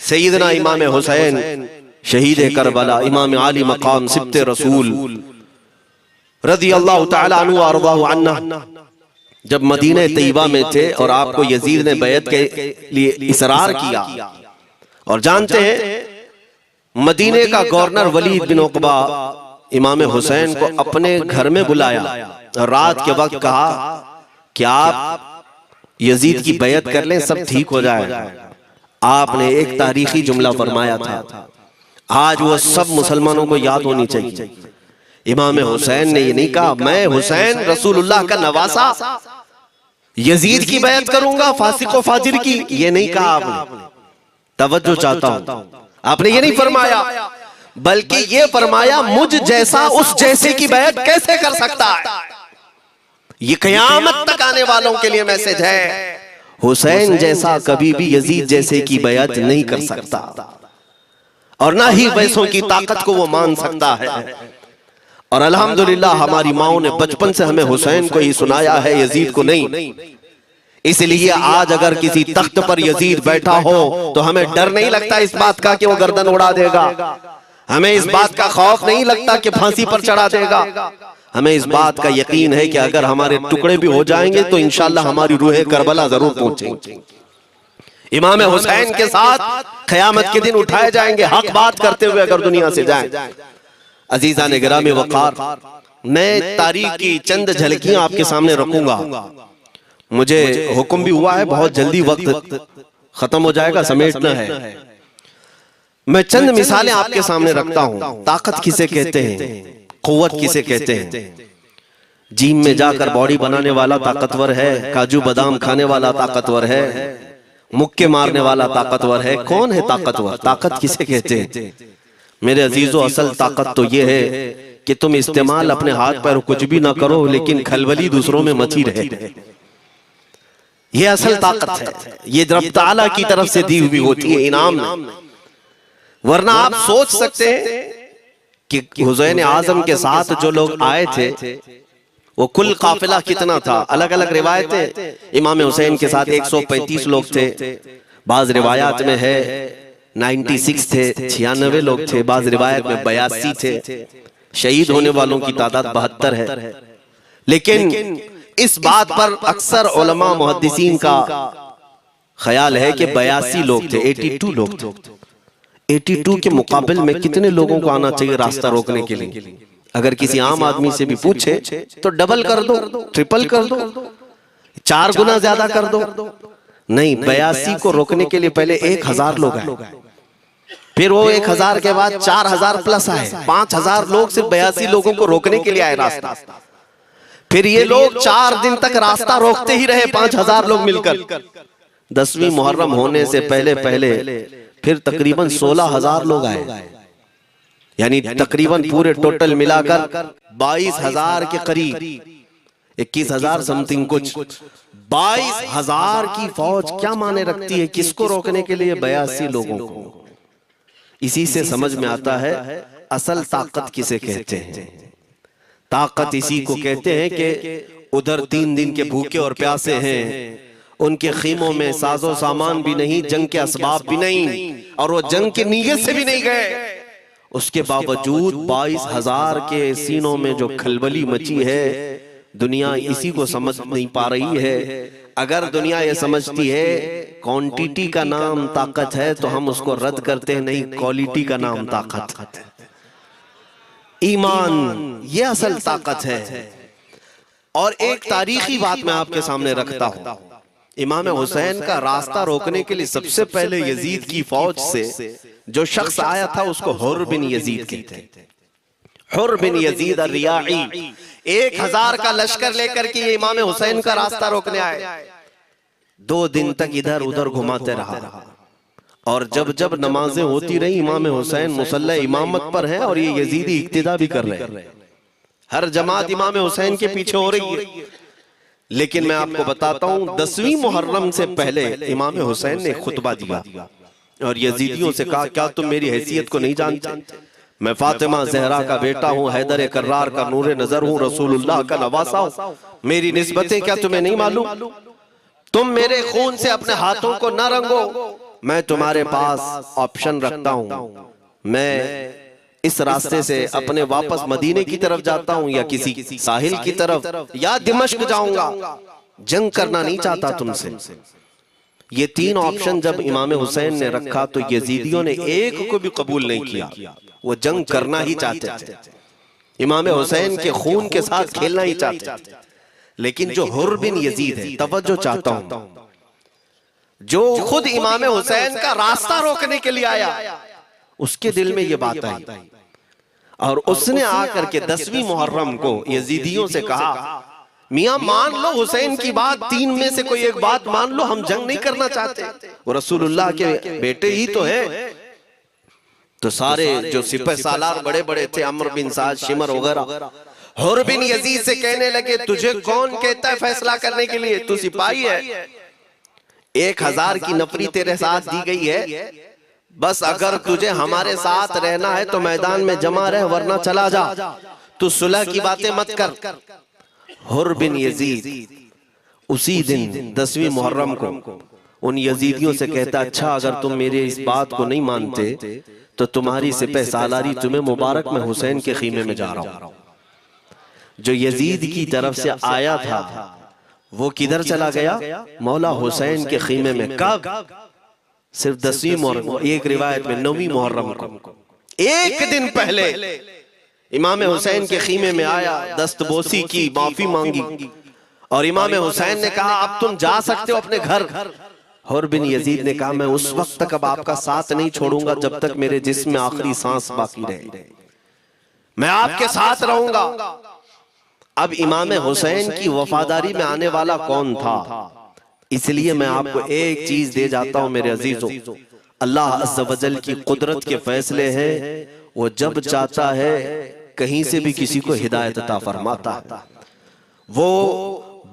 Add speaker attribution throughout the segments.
Speaker 1: सैयदना इमाम हुसैन शहीद करबला, इमाम आली मकाम सिब्ते रसूल रज़ी अल्लाह तआला अन्हु व अर्ज़ाहु अन्ना जब मदीने तैयबा में थे और आपको यजीद ने बैत के लिए इसरार किया, और जानते हैं मदीने का गवर्नर वलीद बिन उक़बा इमाम हुसैन को अपने घर में बुलाया और रात के वक्त कहा कि आप यजीद की बैत कर लें, सब ठीक हो जाएगा। आपने एक तारीखी जुमला फरमाया था, आज वो सब मुसलमानों को याद होनी चाहिए। इमाम हुसैन ने ये नहीं कहा मैं हुसैन रसूलुल्लाह का नवासा यजीद की बैत करूंगा फासिक व फाजिर की, ये नहीं कहा आपने। तवज्जो चाहता हूं, आपने ये नहीं फरमाया, बल्कि ये फरमाया मुझ जैसा उस जैसे की बैत कैसे कर सकता है। ये क़यामत तक आने वालों के लिए मैसेज है, हुसैन जैसा कभी भी यजीद जैसे की बैत नहीं कर सकता, और ना ही वैसों की ताकत को वो मान सकता है। और अल्हम्दुलिल्लाह हमारी माओ ने बचपन से हमें हुसैन को ही सुनाया है, यजीद को नहीं। इसलिए आज अगर किसी तख्त पर यजीद बैठा हो तो हमें डर नहीं लगता इस बात का कि वो गर्दन उड़ा देगा, हमें इस बात का खौफ नहीं लगता कि फांसी पर चढ़ा देगा। हमें इस बात का यकीन है कि अगर हमारे टुकड़े भी हो जाएंगे तो इंशाअल्लाह हमारी रूह करबला जरूर पहुंचेगी। इमाम हुसैन के साथ क़यामत के दिन उठाए जाएंगे, हक बात करते हुए अगर दुनिया से जाएं। अजीजा ने गिरामी वक़ार, मैं तारीख की चंद झलकियां आपके सामने रखूंगा। मुझे हुक्म भी हुआ है, बहुत जल्दी वक्त खत्म हो जाएगा, समेटना है। मैं चंद मिसालें आपके सामने रखता हूं। ताकत किसे कहते हैं, कुव्वत किसे कहते हैं। जिम में जाकर बॉडी बनाने वाला ताकतवर है, काजू बादाम खाने वाला ताकतवर है, मुक्के मारने वाला ताकतवर है। कौन है ताकतवर? ताकत किसे कहते हैं? मेरे अजीजों, असल ताकत तो ये है कि तुम इस्तेमाल अपने हाथ पैर कुछ भी ना करो, लेकिन खलबली दूसरों में मची रहे। ये असल ताकत है, ये रब ताला की तरफ से दी हुई होती है इनाम में। वरना आप सोच सकते हैं कि हुसैन आजम के साथ जो लोग आए थे वो कुल काफिला कितना था। अलग अलग रिवायतें, इमाम हुसैन के साथ 135 लोग थे, बाज रिवायात में है 96 थे, 96 लोग थे, बाज रिवायत में 82 थे। शहीद होने वालों की तादाद 72 है। लेकिन इस बात पर अक्सर उलमा मुहद्दिसीन का ख्याल है कि 82 लोग थे, 82 लोग थे। 82 के मुकाबले में कितने लोगों को आना चाहिए रास्ता रोकने के लिए? अगर किसी आम आदमी से भी पूछे तो डबल कर दो, ट्रिपल कर दो, 4 गुना ज्यादा कर दो। नहीं, 82 को रोकने के लिए पहले 1000 लोग आए, फिर वो 1000 के बाद 4000 प्लस आए, 5000 लोग सिर्फ 82 लोगों को रोकने के लिए आए रास्ता। फिर ये लोग 4 दिन तक रास्ता रोकते ही रहे, 5000 लोग मिलकर। 10वीं मुहर्रम होने से पहले पहले फिर तकरीबन 16000 लोग आए, यानी तकरीबन पूरे टोटल मिलाकर 22000 के करीब, 21000 समथिंग कुछ। 22000 की फौज क्या माने रखती है किसको रोकने के लिए? 82 लोगों को। इसी से समझ में आता है असल ताकत किसे कहते हैं। ताकत इसी को कहते हैं कि उधर 3 दिन के भूखे और प्यासे हैं, उनके खीमों में साजो सामान भी नहीं, जंग के असबाब भी नहीं, और वो जंग की नीयत से भी नहीं गए। उसके बावजूद 22000 के सीनों में जो खलबली मची है, दुनिया इसी को समझ नहीं पा रही है। अगर दुनिया ये समझती है क्वांटिटी का नाम ताकत है तो हम उसको रद्द करते हैं, नहीं, क्वालिटी का नाम ताकत है। ईमान ये असल ताकत है। और एक तारीखी बात मैं आपके सामने रखता हूं। इमाम हुसैन का रास्ता रोकने के लिए सबसे पहले यजीद की फौज से जो शख्स आया था उसको हुर बिन यजीद कहते हैं। हुर बिन यजीद अर-रियाई 1000 का लश्कर लेकर के ये इमाम हुसैन का रास्ता रोकने आए। 2 दिन तक इधर उधर घुमाते रहा, और जब जब नमाजें होती रही, इमाम हुसैन मुसल्ला इमामत पर हैं और ये यजीदी इक्तिदा भी कर रहे हैं। हर जमात इमाम हुसैन के पीछे हो रही है। लेकिन मैं आपको बताता हूं, 10वीं मुहर्रम से पहले इमाम हुसैन ने खुतबा दिया और यजीदियों से कहा, क्या तुम मेरी हैसियत को नहीं जानते? मैं फातिमा ज़हरा का बेटा हूँ, हैदर कर्रार का नूरे नजर हूँ, रसूलुल्लाह का नवासा हूँ। मेरी निस्बतें क्या तुम्हें नहीं मालूम? तुम मेरे खून से अपने हाथों को न रंगो, मैं तुम्हारे पास ऑप्शन रखता हूं, मैं इस रास्ते से अपने वापस मदीने की तरफ जाता हूं या किसी साहिल की तरफ या दिमश्क जाऊंगा, जंग करना नहीं चाहता तुमसे। ये तीन ऑप्शन जब इमाम हुसैन ने रखा तो यजीदियों ने एक को भी कबूल नहीं किया, वो जंग करना ही चाहते थे, इमाम हुसैन के खून के साथ खेलना ही चाहते थे। लेकिन जो हुर बिन यजीद है, तवज्जो चाहता हूं, जो खुद इमाम हुसैन का रास्ता रोकने के लिए आया, उसके दिल में ये बात आई और उसने आकर के 10वीं मुहर्रम को यजीदियों से कहा, मियां मान लो हुसैन की बात, तीन में से कोई एक बात मान लो, हम जंग नहीं करना चाहते, वो रसूलुल्लाह के बेटे ही तो है। तो सारे जो सिपह सालार बड़े बड़े थे, अमर बिन साद, शिमर वगैरह, हुर बिन यजीद से कहने लगे, तुझे कौन कहता है फैसला करने के लिए, तू सिपाही है, 1000 की नफरी तेरे साथ दी गई है, बस अगर तुझे हमारे साथ रहना है तो मैदान में जमा रहे, वरना चला जा, तू सुलह की बातें मत कर। हुर बिन यजीद उसी दिन 10वीं मुहर्रम को उन यजीदियों से कहता, अच्छा अगर तुम मेरे इस बात को नहीं मानते तो तुम्हारी सिपह सालारी तुम्हें मुबारक में हुसैन के खीमे में जा रहा हूं। जो यजीद की तरफ से आया था वो किधर चला गया, मौला हुसैन के खीमे में। कब? सिर्फ 10वीं मुहर्रम, एक रिवायत में 9वीं मुहर्रम को, एक दिन पहले इमाम हुसैन के खीमे में आया, दस्तबोसी की, माफी मांगी और इमाम हुसैन ने कहा अब तुम जा सकते हो अपने घर। हुर बिन यजीद ने कहा मैं उस वक्त तक अब आपका साथ नहीं छोड़ूंगा जब तक मेरे जिस्म में आखिरी सांस बाकी रहे, मैं आपके साथ रहूंगा। अब इमाम हुसैन की वफादारी में आने वाला कौन था, इसलिए मैं आपको एक चीज दे जाता हूं मेरे अजीजों, अल्लाह अज़्ज़ व जल की कुदरत के फैसले हैं, वो जब चाहता है कहीं से भी किसी को हिदायत अता फरमाता है। वो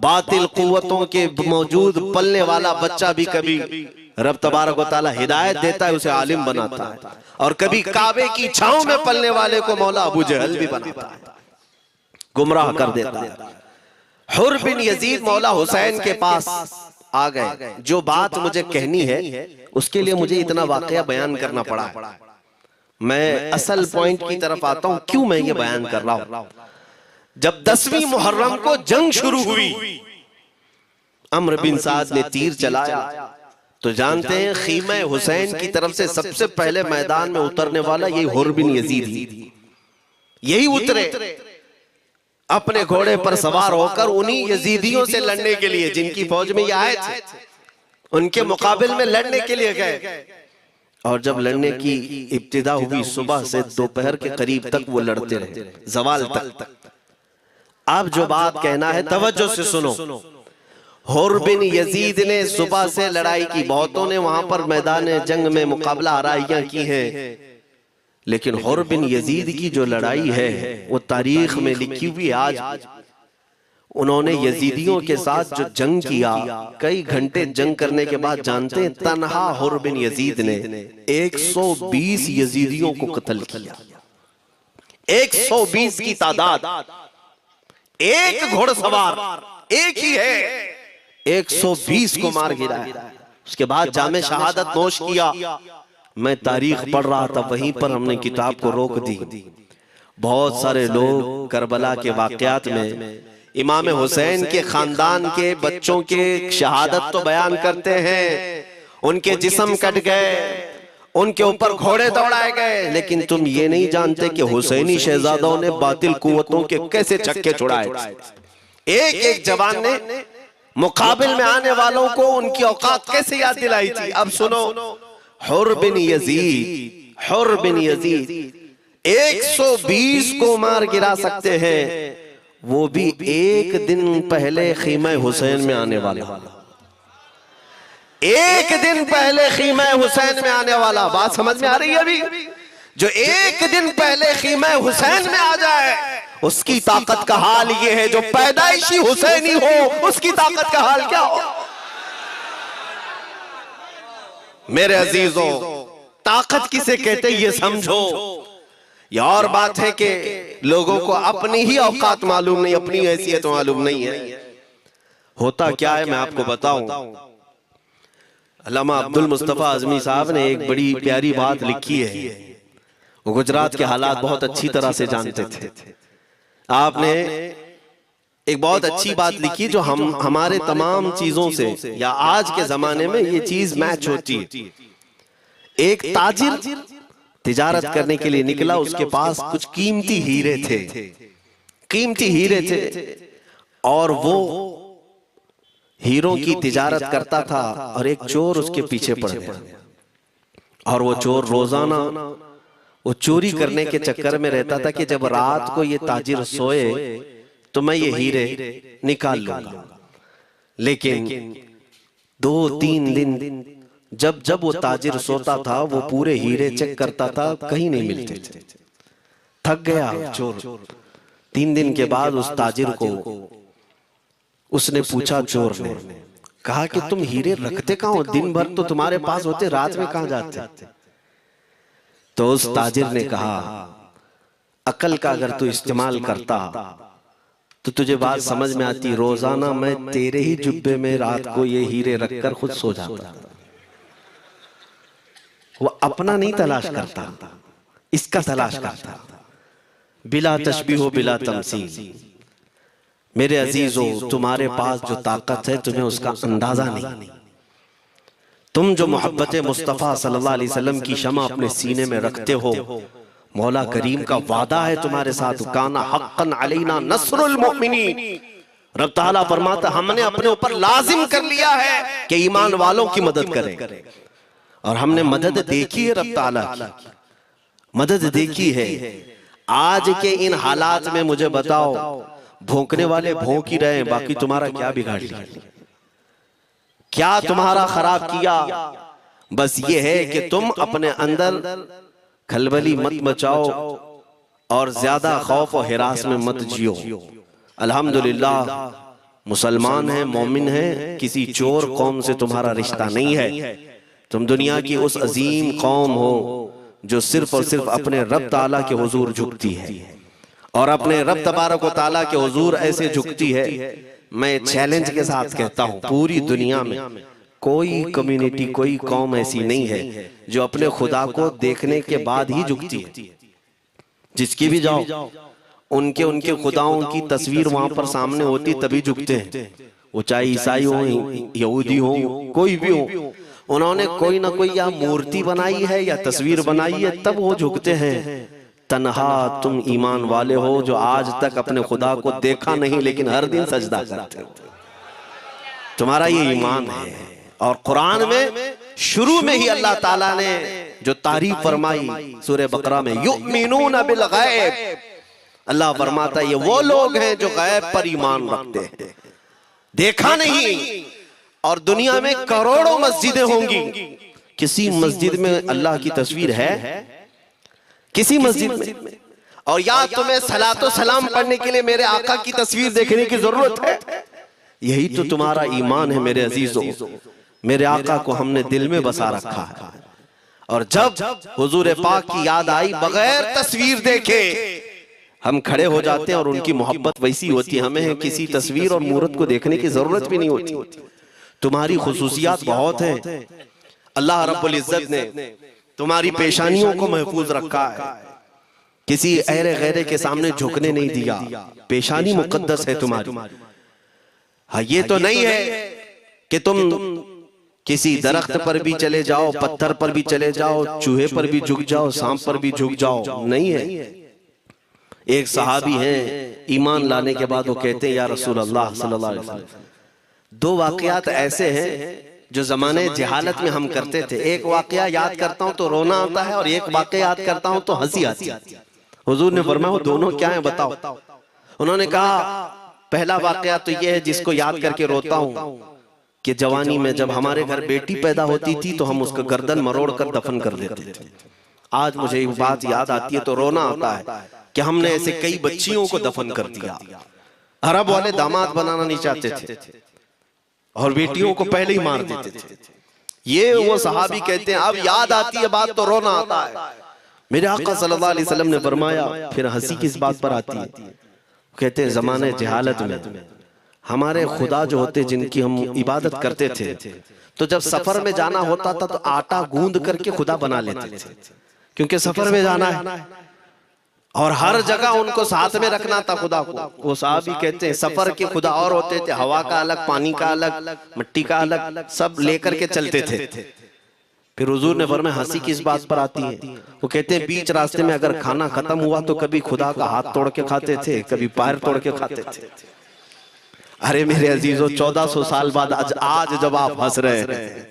Speaker 1: बातिल कुव्वतों के मौजूद पलने वाला बच्चा भी कभी रब तबारक व तआला हिदायत देता है, उसे आलिम बनाता है, और कभी काबे की छांव में पलने वाले को मौला अबू जहल भी बनाता है, गुमराह कर देता है। हुर बिन यजीद मौला हुसैन के पास आ गए, जो बात मुझे कहनी है उसके लिए मुझे इतना वाकया बयान करना पड़ा है। मैं असल पॉइंट की तरफ आता हूं, क्यों मैं ये बयान कर रहा हूं। जब 10वीं मुहर्रम को जंग शुरू हुई, अम्र बिन साद ने तीर चलाया, तो जानते हैं खीमा हुसैन की तरफ से सबसे पहले मैदान में उतरने वाला यही हुर बिन यजीद ही, यही उतरे अपने घोड़े पर सवार होकर उन्हीं यजीदियों से लड़ने के लिए जिनकी फौज में ये आए थे, उनके मुकाबिल में लड़ने के लिए गए। और जब लड़ने की इब्तिदा हुई, सुबह से दोपहर के करीब तक वो लड़ते रहे, जवाल तक। अब जो बात कहना है तवज्जो से सुनो। हुर बिन यजीद ने सुबह से लड़ाई की, बहुतों ने वहां पर मैदान जंग में मुकाबला आराइयां की हैं, लेकिन हुर बिन यजीद की जो लड़ाई है वो तारीख में लिखी हुई। आज उन्होंने यजीदियों के साथ जो जंग किया, कई घंटे जंग करने के बाद जानते हैं तन्हा हुर बिन यजीद ने 120 यजीदियों को कत्ल किया। 120 की तादाद, एक घोड़सवार एक ही है, 120 को मार गिराया। उसके बाद जामे शहादत नोश किया। मैं तारीख पढ़ रहा था, वहीं पर हमने किताब को रोक दी। बहुत सारे लोग करबला के वाकयात में इमाम हुसैन के खानदान के बच्चों के शहादत तो बयान करते हैं, उनके जिस्म कट गए, उनके ऊपर घोड़े दौड़ाए गए, लेकिन तुम ये नहीं जानते कि हुसैनी शहजादों ने बातिल कुव्वतों के कैसे छक्के छुड़ाए। एक एक जवान ने मुकाबिल में आने वालों को उनकी औकात कैसे याद दिलाई थी। अब सुनो, हुर बिन यजीद 120 को मार गिरा सकते हैं, वो भी एक दिन पहले खीमा हुसैन में आने वाला, एक दिन पहले खीमा हुसैन में आने वाला। बात समझ में आ रही है? अभी जो एक दिन पहले खीमा हुसैन में आ जाए उसकी ताकत का हाल ये है, जो पैदाइशी हुसैनी हो उसकी ताकत का हाल क्या हो। मेरे अजीजों, ताकत किसे कहते ये समझो। यह और बात है कि लोगों को अपनी ही औकात मालूम नहीं, अपनी हैसियत मालूम नहीं है। होता क्या है मैं आपको बताऊं। अल्लामा अब्दुल मुस्तफा आजमी साहब ने एक बड़ी प्यारी बात लिखी है। वो गुजरात के हालात बहुत अच्छी तरह से जानते थे। आपने एक बहुत अच्छी बात लिखी जो हमारे तमाम चीजों से या आज के जमाने में ये चीज मैच होती है। एक ताजिर तिजारत करने के लिए निकला, उसके पास कुछ कीमती हीरे थे, कीमती हीरे थे, और वो हीरों की तिजारत करता था और एक चोर उसके पीछे पड़ गया। और वो चोर रोजाना वो चोरी करने के चक्कर में रहता था कि जब रात को ये ताजिर सोए तो मैं ये हीरे निकाल लूंगा। लेकिन 2-3 दिन जब जब वो ताजिर सोता था वो पूरे हीरे चेक करता था, कहीं नहीं मिलते थे। थक गया चोर। 3 दिन के बाद उस ताजिर को उसने पूछा, चोर ने कहा कि तुम हीरे रखते कहाँ हो? दिन भर तो तुम्हारे पास होते, रात में कहाँ जाते? तो उस ताजिर ने कहा, अकल का अगर तू इस्तेमाल करता तो तुझे बात समझ में आती। रोजाना मैं तेरे ही जुब्बे में रात को ये हीरे रखकर खुद सो जाता। वो अपना नहीं तलाश करता, इसका तलाश करता। बिला तशबीह बिला तमसील। मेरे अजीजों, तुम्हारे पास जो ताकत है तुम्हें उसका अंदाजा नहीं। तुम जो मोहब्बत मुस्तफ़ा सल्लल्लाहु अलैहि वसल्लम की शमा अपने सीने में रखते हो, मौला करीम का वादा है तुम्हारे साथ, काना हक्कन अलैना नस्रुल मुमिनीन। रब ताला फरमाता, हमने अपने ऊपर लाजिम कर लिया है कि ईमान वालों की मदद करें। और हमने मदद देखी है, रब ताला की मदद देखी है। आज के इन हालात में मुझे बताओ, भौंकने वाले भौंक ही रहे, बाकी तुम्हारा क्या बिगाड़ लिया, क्या तुम्हारा खराब किया? बस ये है कि तुम अपने अंदर खलबली मत मचाओ और ज्यादा खौफ और हिरास में मत जियो। अल्हम्दुलिल्लाह मुसलमान हैं, मोमिन हैं, किसी चोर कौम से तुम्हारा रिश्ता नहीं है। तुम दुनिया की उस अजीम कौम हो जो सिर्फ और सिर्फ अपने रब ताला के हुजूर झुकती है, और अपने रब तबारक व ताला के हुजूर ऐसे झुकती है। मैं चैलेंज के साथ कहता हूं, पूरी दुनिया में कोई कम्युनिटी, कोई कौम ऐसी नहीं है जो अपने खुदा को देखने के बाद ही झुकती है। जिसकी भी जाओ, उनके उनके खुदाओं की तस्वीर वहां पर सामने होती तभी झुकते हैं। वो चाहे ईसाई हो, यहूदी हो, कोई भी हो, उन्होंने कोई ना कोई या मूर्ति बनाई है या तस्वीर बनाई है, तब वो झुकते हैं। तन्हा तुम ईमान वाले हो जो आज तक अपने खुदा को देखा नहीं लेकिन हर दिन सजदा करते हो, तुम्हारा ये ईमान है। और कुरान में शुरू में ही अल्लाह ताला ने जो तारीफ फरमाई सूरह बकरा में, युमिनून बिल गैब, अल्लाह फरमाता है ये वो लोग हैं जो गैब पर ईमान रखते हैं, देखा नहीं। और दुनिया में करोड़ों मस्जिदें होंगी, किसी मस्जिद में अल्लाह की तस्वीर है? किसी मस्जिद में? और या तुम्हें सलातो सलाम पढ़ने के लिए मेरे आका की तस्वीर देखने की जरूरत है? यही तो तुम्हारा ईमान है मेरे अजीजों। मेरे आका को हमने दिल में बसा रखा है, और जब हुजूर पाक की याद आई, बगैर तस्वीर देखे हम खड़े हो जाते हैं। और उनकी मोहब्बत वैसी होती है, हमें किसी तस्वीर और मूरत को देखने की जरूरत भी नहीं होती। तुम्हारी खुसूसियात बहुत हैं। अल्लाह रब्बुल इज्जत ने तुम्हारी पेशानियों को महफूज रखा है, किसी ऐरे गैरे के सामने झुकने नहीं दिया। पेशानी मुकद्दस है तुम्हारी। हाँ, ये तो नहीं है कि तुम किसी दरख्त पर भी चले जाओ, पत्थर पर भी चले जाओ, चूहे पर भी झुक जाओ, सांप पर भी झुक जाओ, नहीं है। एक सहाबी हैं, ईमान लाने के बाद वो कहते हैं, या रसूल अल्लाह सल्लल्लाहु अलैहि वसल्लम, 2 वाकयात ऐसे हैं जो जमाने जहालत में हम करते थे। एक वाकया याद करता हूं तो रोना आता है, और एक वाकया याद करता हूं तो हंसी आती है। हुजूर ने फरमाया, वो दोनों क्या है बताओ? उन्होंने कहा, पहला वाकया तो ये है जिसको याद करके रोता हूं कि जवानी में जब हमारे घर बेटी पैदा होती थी तो हम उसका गर्दन मरोड़ कर दफन कर देते थे। आज मुझे ये बात याद आती है तो रोना आता है कि हमने ऐसे कई बच्चियों को दफन कर दिया। अरब वाले दामाद बनाना नहीं चाहते थे और बेटियों को पहले ही मार देते थे। ये वो सहाबी कहते हैं, अब याद आती है बात तो रोना आता है। मेरे आका सल्लल्लाहु अलैहि वसल्लम ने फरमाया, फिर हंसी किस बात पर आती है? कहते हैं, जमाने जहालत में हमारे खुदा जो होते जिनकी हम इबादत करते थे, तो जब सफर में जाना होता था तो आटा गूंद करके खुदा बना लेते थे, क्योंकि सफर में जाना है और हर जगह उनको साथ में रखना था खुदा को। वो साहब ही कहते हैं सफर के खुदा और होते थे, हवा का अलग, पानी का अलग, मिट्टी का अलग, सब लेकर के चलते थे। फिर हुजूर ने फरमाया हंसी किस बात पर आती है? वो कहते हैं बीच रास्ते में अगर खाना खत्म हुआ तो कभी खुदा का हाथ तोड़ के खाते थे, कभी पैर तोड़ के खाते थे। अरे मेरे अजीजों, 1400 साल बाद आज जब आप हंस रहे हैं,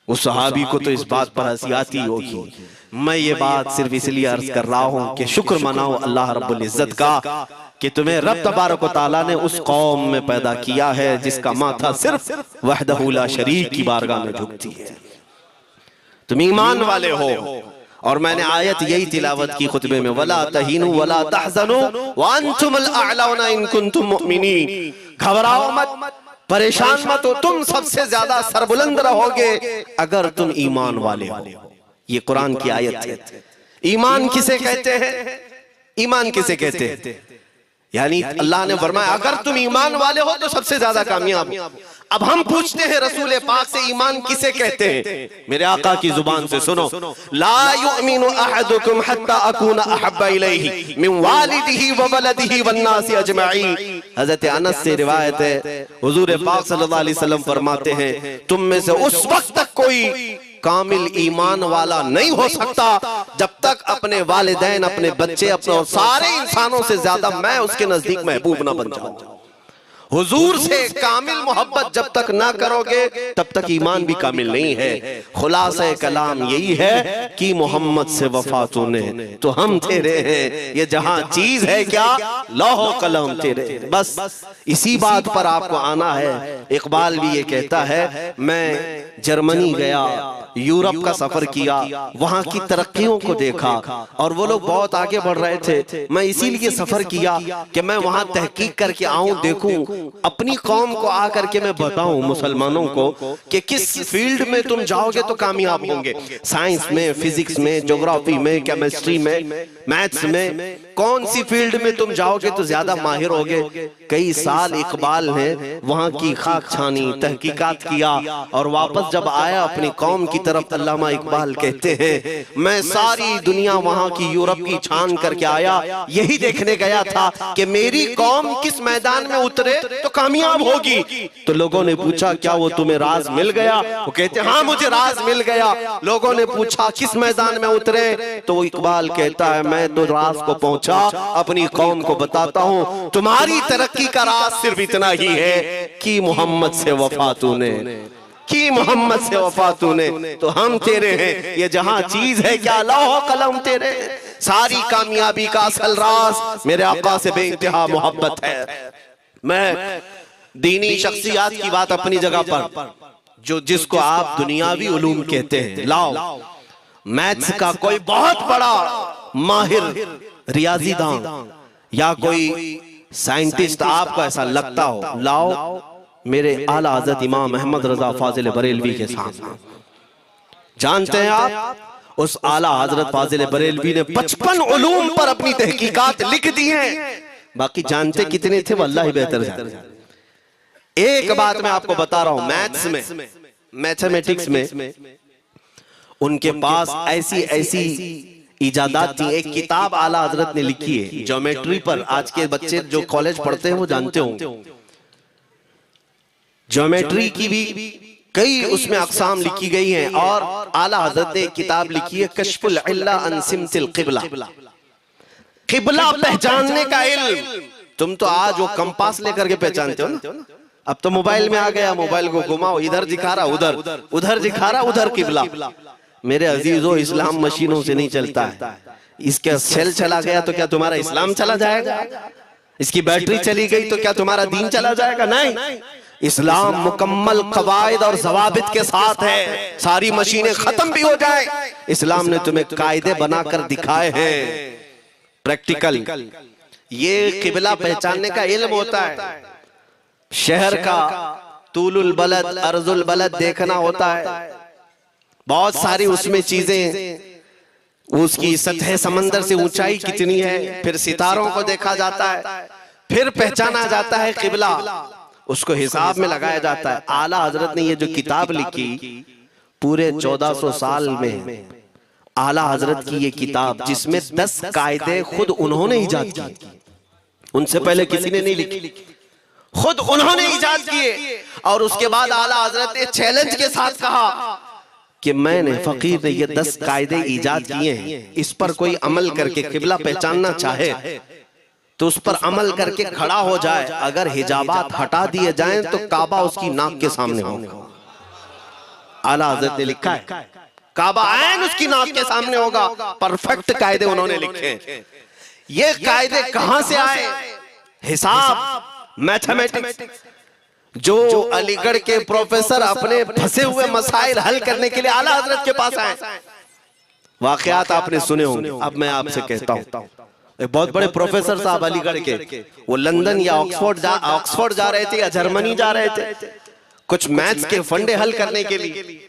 Speaker 1: उस सहाबी को तो इस बात पर हंसी आती होगी। मैं ये बात सिर्फ इसलिए अर्ज कर रहा हूं कि शुक्र मनाओ अल्लाह रब्बुल इज्जत का कि तुम्हें रब तबारक व तआला ने उस कौम में पैदा किया है जिसका माथा सिर्फ वहदहू ला शरीक की बारगाह में झुकती है। तुम ईमान वाले हो। और मैंने आयत यही तिलावत की खुतबे में, वला तहीनु वला तहज़नु व अंतुमुल अअलौना इन कुंतुम मुमिनीन। घबराओ मत, परेशान मत हो, तुम सबसे ज्यादा सरबुलंद रहोगे अगर तुम ईमान वाले हो। ये कुरान की आयत है। ईमान किसे कहते हैं? ईमान किसे कहते हैं? यानी अल्लाह ने फरमाया अगर तुम ईमान वाले हो तो सबसे ज्यादा कामयाब हो। अब हम पूछते हैं रसूल पाक से ईमान किसे कहते हैं? मेरे आका की जुबान से सुनो, ला युमिनु अहदुकुम हत्ता अकूना अहब्बा इलैहि मिन वालिदिही व वलदिही वन नासी अजमईन। हजरत अनस से रिवायत है, हुजूर पाक सल्लल्लाहु अलैहि वसल्लम फरमाते हैं तुम में से उस वक्त तक कोई कामिल ईमान वाला नहीं हो सकता जब तक अपने वालिदैन, अपने बच्चे, अपने सारे इंसानों से ज्यादा मैं उसके नजदीक महबूब ना बन जाऊं। हुजूर से कामिल मोहब्बत जब तक ना करोगे तब तक ईमान भी कामिल नहीं है। खुलासा कलाम यही है कि मोहम्मद से वफा तूने तो हम तेरे हैं, ये जहां चीज है क्या लौह कलम तेरे। बस इसी बात पर आपको आना है। इकबाल भी ये कहता है मैं जर्मनी गया, यूरोप का सफर किया, वहां की तरक्कियों को देखा और वो लोग बहुत आगे बढ़ रहे थे। मैं इसीलिए सफर किया कि मैं वहां तहकीक करके आऊं, देखूं, अपनी कौम को आकर के मैं बताऊं मुसलमानों को कि किस फील्ड में तुम जाओगे तो कामयाब होंगे। साइंस में, फिजिक्स में, ज्योग्राफी में, केमिस्ट्री में, मैथ्स में, कौन सी फील्ड में तुम जाओगे तो ज्यादा माहिर होगे। कई साल इकबाल ने वहां की खाक छानी, तहकीकात किया और वापस जब आया अपनी कौम की तरफ, अल्लामा इकबाल कहते हैं मैं सारी दुनिया वहां की यूरोप की छान करके आया, यही देखने गया था कि मेरी कौम किस मैदान में उतरे तो कामयाब होगी। तो लोगों ने पूछा क्या वो तुम्हें राज मिल गया? वो कहते हाँ मुझे राज मिल गया। लोगों ने पूछा किस मैदान में उतरे? तो वो इकबाल कहता है मैं तो राज को पहुंचा, अपनी कौम को बताता हूं तुम्हारी तरक्की का राज सिर्फ इतना ही है कि मोहम्मद से वफा तूने, कि मोहम्मद से वफा तूने तो हम तेरे हैं। ये जहां चीज है क्या लौह कलम तेरे। सारी कामयाबी का असल राज मेरे आका से बेइंतहा मोहब्बत है। मैं दीनी शख्सियात की बात अपनी जगह पर, जो जिसको आप दुनियावी उलूम कहते हैं, लाओ मैथ्स का कोई बहुत बड़ा माहिर रियाजीदान या कोई साइंटिस्ट आपको ऐसा लगता हो, लाओ मेरे आला हज़रत इमाम अहमद रजा फाजिल बरेलवी के सामने। जानते हैं आप उस आला हज़रत फाजिल बरेलवी ने 55 उलूम पर अपनी तहकीकात लिख दी हैं। बाकी जानते कितने थे वो अल्लाह ही बेहतर जानते। एक बात मैं आपको बता रहा हूं, मैथ्स में, मैथमेटिक्स में उनके पास ऐसी ऐसी इजादात थी। एक किताब आला हजरत ने लिखी है ज्योमेट्री पर। आज के बच्चे जो कॉलेज पढ़ते हैं वो जानते होंगे, ज्योमेट्री की भी कई उसमें अक़साम लिखी गई हैं। और आला हजरत ने एक किताब लिखी है कश्फुल इल्ला अन सिमतिल क़िबला, क़िबला पहचानने का इल्म। तुम तो आज वो कंपास लेकर के पहचानते हो ना, अब तो मोबाइल में आ गया, मोबाइल को घुमाओ, इधर दिखा रहा उधर, उधर दिखा रहा उधर क़िबला। मेरे अजीजों इस्लाम मशीनों से नहीं चलता है। इसका सेल चला गया तो क्या तुम्हारा इस्लाम चला जाएगा? इसकी बैटरी चली गई तो क्या तुम्हारा दीन चला जाएगा? नहीं, इस्लाम मुकम्मल कवायद और ज़वाबित के साथ है। सारी मशीनें खत्म भी हो जाए, इस्लाम ने तुम्हें कायदे बनाकर दिखाए हैं, प्रैक्टिकल। ये क़िबला पहचानने का इल्म होता है। शहर का तूलुल बलद, अर्जुल बलद देखना होता है। बहुत सारी उसमें चीजें, उसकी सतह समंदर से ऊंचाई कितनी है, फिर सितारों को देखा जाता है, फिर पहचाना जाता है क़िबला। उसको हिसाब में लगाया जाता है। आला हजरत ने ये जो किताब लिखी, पूरे 1400 साल में आला हजरत की ये किताब, जिसमें 10 कायदे खुद उन्होंने इजाद किए, उनसे पहले किसी ने नहीं लिखी, खुद उन्होंने इजाद किए। और उसके बाद आला हजरत ने चैलेंज के साथ कहा कि मैंने, फकीर ने ये 10 कायदे इजाद किए हैं, इस पर कोई अमल करके किबला पहचानना चाहे तो उस पर अमल करके खड़ा हो जाए। अगर हिजाबात हटा दिए जाएं तो काबा उसकी नाक के सामने होगा। आला हजरत ने लिखा है काबा ऐन उसकी नाक के सामने होगा। परफेक्ट कायदे उन्होंने लिखे। ये कायदे कहां से आए? हिसाब, मैथमेटिक्स, जो अलीगढ़ के प्रोफेसर अपने फंसे हुए मसाइल हल करने के लिए आला हजरत के पास आए। वाकयात आपने सुने होंगे, अब मैं आपसे कहता हूं। एक बहुत बड़े प्रोफेसर साहब अलीगढ़ के, वो लंदन या ऑक्सफोर्ड जा रहे थे या जर्मनी जा रहे थे कुछ मैथ्स के फंडे हल करने के लिए।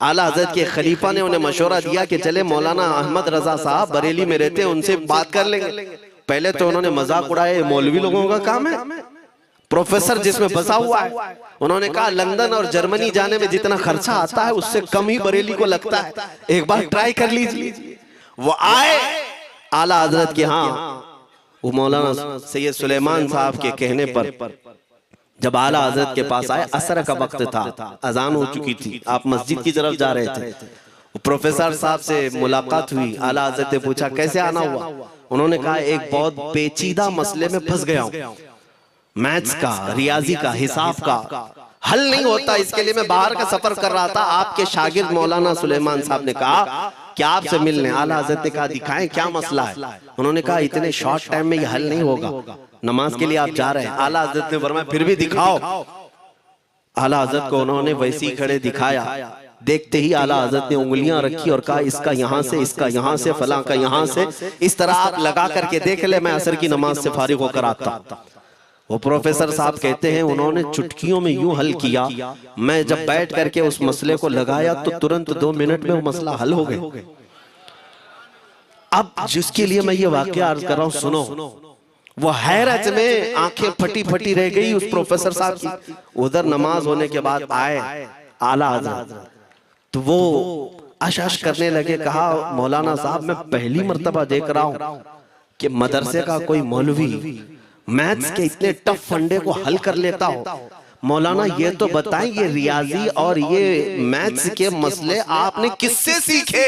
Speaker 1: आला हजरत के खलीफा ने उन्हें मशवरा दिया कि चले मौलाना अहमद रजा साहब बरेली में रहते हैं, उनसे बात कर लेंगे। पहले तो उन्होंने मजाक उड़ाया, मौलवी लोगों का काम है, प्रोफेसर जिसमें बसा हुआ है। उन्होंने कहा लंदन और जर्मनी जाने में जितना खर्चा आता है उससे कम ही बरेली को लगता है, एक बार ट्राई कर लीजिए। वो आए आला हजरत के यहाँ, वो मौलाना सैयद सुलेमान साहब के कहने पर जब आला हजरत के पास आए, असर का वक्त था, अजान हो चुकी थी, आप मस्जिद की तरफ जा रहे थे। प्रोफेसर साहब से मुलाकात हुई। आला हजरत ने पूछा कैसे आना हुआ? उन्होंने कहा एक बहुत पेचीदा मसले में फंस गया हूं, मैथ्स का, रियाजी का, हिसाब का हल नहीं होता, इसके लिए मैं बाहर का सफर कर रहा था। आपके शागिर्द मौलाना सुलेमान साहब ने कहा कि आपसे मिलने। आला हजरत ने कहा दिखाएं क्या मसला है? उन्होंने कहा इतने शॉर्ट टाइम में ये हल नहीं होगा, नमाज के लिए आप जा रहे हैं। आला हजरत ने फरमाया फिर भी दिखाओ। आला हजरत को उन्होंने वैसे ही खड़े दिखाया। देखते ही आला हजरत ने उंगलियां रखी और कहा इसका यहां से, इसका यहां से, फलां का यहां से, इस तरह आप लगा करके देख ले, मैं असर की नमाज से फारिग होकर आता। वो प्रोफेसर साहब कहते हैं उन्होंने चुटकियों में यूं हल किया, मैं जब बैठ करके उस मसले को लगाया तो तुरंत 2 मिनट में वो मसला हल हो गया। अब जिसके लिए मैं ये वाकया अर्ज कर रहा हूं, सुनो। वो हैरत में आंखें फटी फटी रह गई उस प्रोफेसर साहब की। उधर नमाज होने के बाद आए आला हजरत, तो वो अश करने लगे। कहा मौलाना साहब मैं पहली मर्तबा देख रहा हूं कि मदरसे का कोई मौलवी मैथ्स के इतने टफ फंडे को हल कर लेता हो। मौलाना ये तो बताएं, ये रियाजी और ये मैथ्स के मसले आपने किससे सीखे?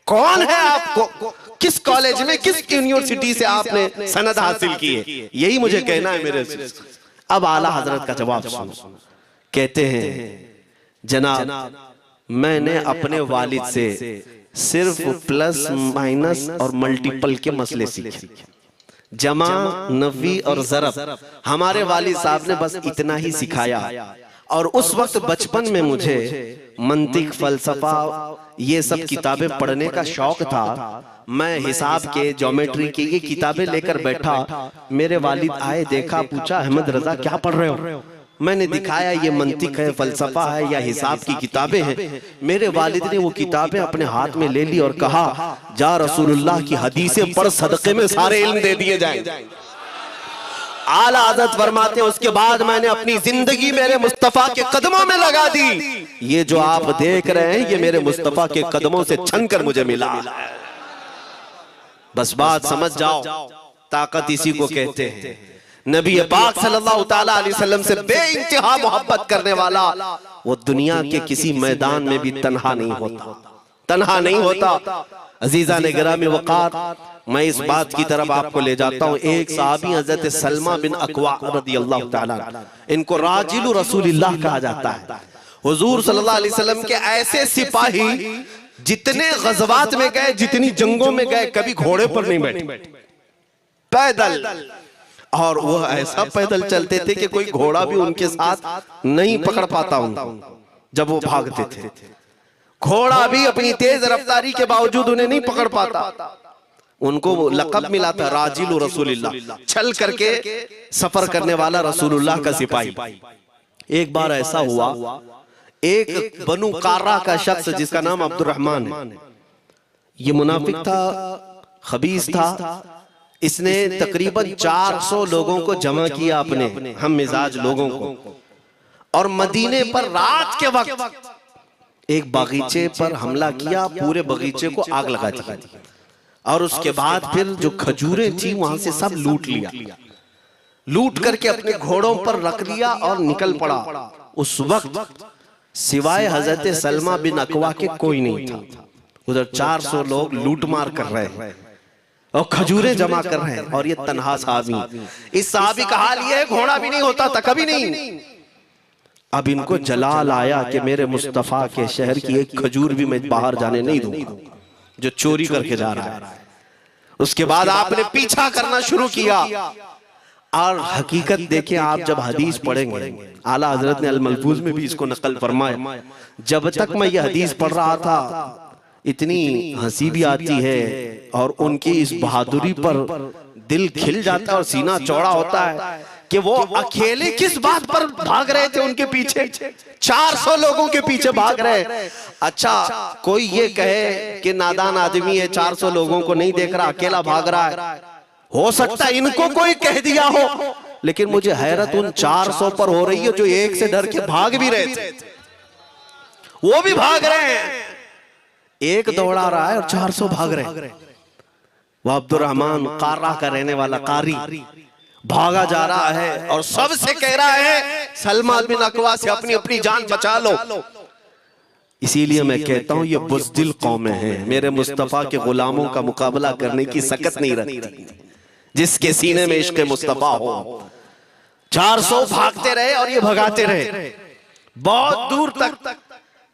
Speaker 1: कौन है आपको? किस कॉलेज में, किस यूनिवर्सिटी से आपने सनद हासिल की है? यही मुझे कहना है मेरे से। अब आला हजरत का जवाब सुनो। कहते हैं जनाब मैंने अपने वालिद से सिर्फ प्लस माइनस और मल्टीपल के मसले सीखे, जमा, नफी और ज़रब। हमारे वालिद साहब ने बस इतना ही सिखाया। और उस वक्त बचपन में मुझे मंतिक, फलसफा, ये सब किताबें पढ़ने का शौक था। मैं हिसाब के, ज्योमेट्री की ये किताबें लेकर बैठा। मेरे वालिद आए, देखा, पूछा अहमद रजा क्या पढ़ रहे हो? मैंने दिखाया ये मंतिक है, फलसफा है या हिसाब की किताबें हैं। मेरे वालिद ने वो किताबें अपने हाथ में ले ली और कहा जा रसूलुल्लाह की हदीसें पढ़, सदके में सारे इल्म दे दिए जाएं। आला हज़रत फरमाते हैं उसके बाद मैंने अपनी जिंदगी मेरे मुस्तफा के कदमों में लगा दी। ये जो आप देख रहे हैं ये मेरे मुस्तफा के कदमों से छन कर मुझे मिला। बस बात समझ जाओ, ताकत इसी को कहते हैं। नबी पाक सल्लल्लाहु ताला अलैहि वसल्लम से बेइंतहा मोहब्बत करने वाला वो दुनिया के किसी मैदान में भी तन्हा नहीं होता, तन्हा नहीं होता। अजीजा ने गिरामी वक़ार, मैं इस बात की तरफ आपको ले जाता हूँ। एक सहाबी हजरत सलमा बिन अक्वा रदियल्लाहु ताला, इनको राजिलु रसूलिल्लाह कहा जाता है। हुजूर सल्लल्लाहु अलैहि वसल्लम के ऐसे सिपाही जितने गज़वात में गए, जितनी जंगों में गए, कभी घोड़े पर नहीं बैठे, पैदल। और वो ऐसा पैदल चलते थे कि कोई घोड़ा भी उनके साथ नहीं पकड़ पाता उनको जब वो भागते थे। घोड़ा भी अपनी तेज रफ्तारी के बावजूद उन्हें नहीं पकड़ पाता। उनको वो लक़ब मिला था राजिलु रसूलिल्लाह, छल करके सफर करने वाला रसूलुल्लाह का सिपाही। एक बार ऐसा हुआ, एक बनु कार्रा का शख्स जिसका नाम अब्दुर्रहमान है, ये मुनाफिक था, खबीस था, इसने तकरीबन 400 लोगों को जमा किया अपने हम मिजाज लोगों को, और मदीने पर रात के वक्त एक बगीचे पर हमला किया, पूरे बगीचे को आग लगा दी, और उसके बाद फिर जो खजूरें थी वहां से सब लूट लिया, लूट करके अपने घोड़ों पर रख लिया और निकल पड़ा। उस वक्त सिवाय हजरत सलमा बिन अकवा के कोई नहीं था। उधर 400 लोग लूट मार कर रहे हैं और खजूरें जमा कर रहे हैं, और ये तन्हा साहबी, इस साहबी का हाल ये है घोड़ा भी नहीं होता था कभी नहीं। अब इनको जलाल आया कि मेरे मुस्तफा के शहर की एक खजूर भी मैं बाहर जाने नहीं दूंगा जो चोरी करके जा रहा है। उसके बाद आपने पीछा करना शुरू किया, और हकीकत देखें आप जब हदीस पढ़ेंगे, आला हजरत ने अल मलफूज में भी इसको नकल फरमाया। जब तक मैं ये हदीस पढ़ रहा था इतनी हंसी भी आती है, और उनकी इस बहादुरी पर दिल खिल जाता है और सीना चौड़ा होता है कि वो अकेले किस बात पर भाग रहे थे, उनके पीछे 400 लोगों के पीछे भाग रहे। अच्छा कोई ये कहे कि नादान आदमी है, 400 लोगों को नहीं देख रहा, अकेला भाग रहा है, हो सकता है इनको कोई कह दिया हो, लेकिन मुझे हैरत उन 400 पर हो रही है जो एक से डर के भाग भी रहे थे। वो भी भाग रहे हैं, एक दौड़ा रहा है और 400 भाग रहे हैं। वो अब्दुर्रहमान कारा का रहने वाला कारी भागा जा रहा है और सबसे कह रहा है सलमा बिन अकवा से अपनी अपनी जान बचा लो। इसीलिए मैं कहता हूं ये बुज़दिल कौमें हैं, मेरे मुस्तफा के गुलामों का मुकाबला करने की सकत नहीं रखती जिसके सीने में इश्क़ मुस्तफा हो। 400 भागते रहे और ये भगाते रहे बहुत दूर तक।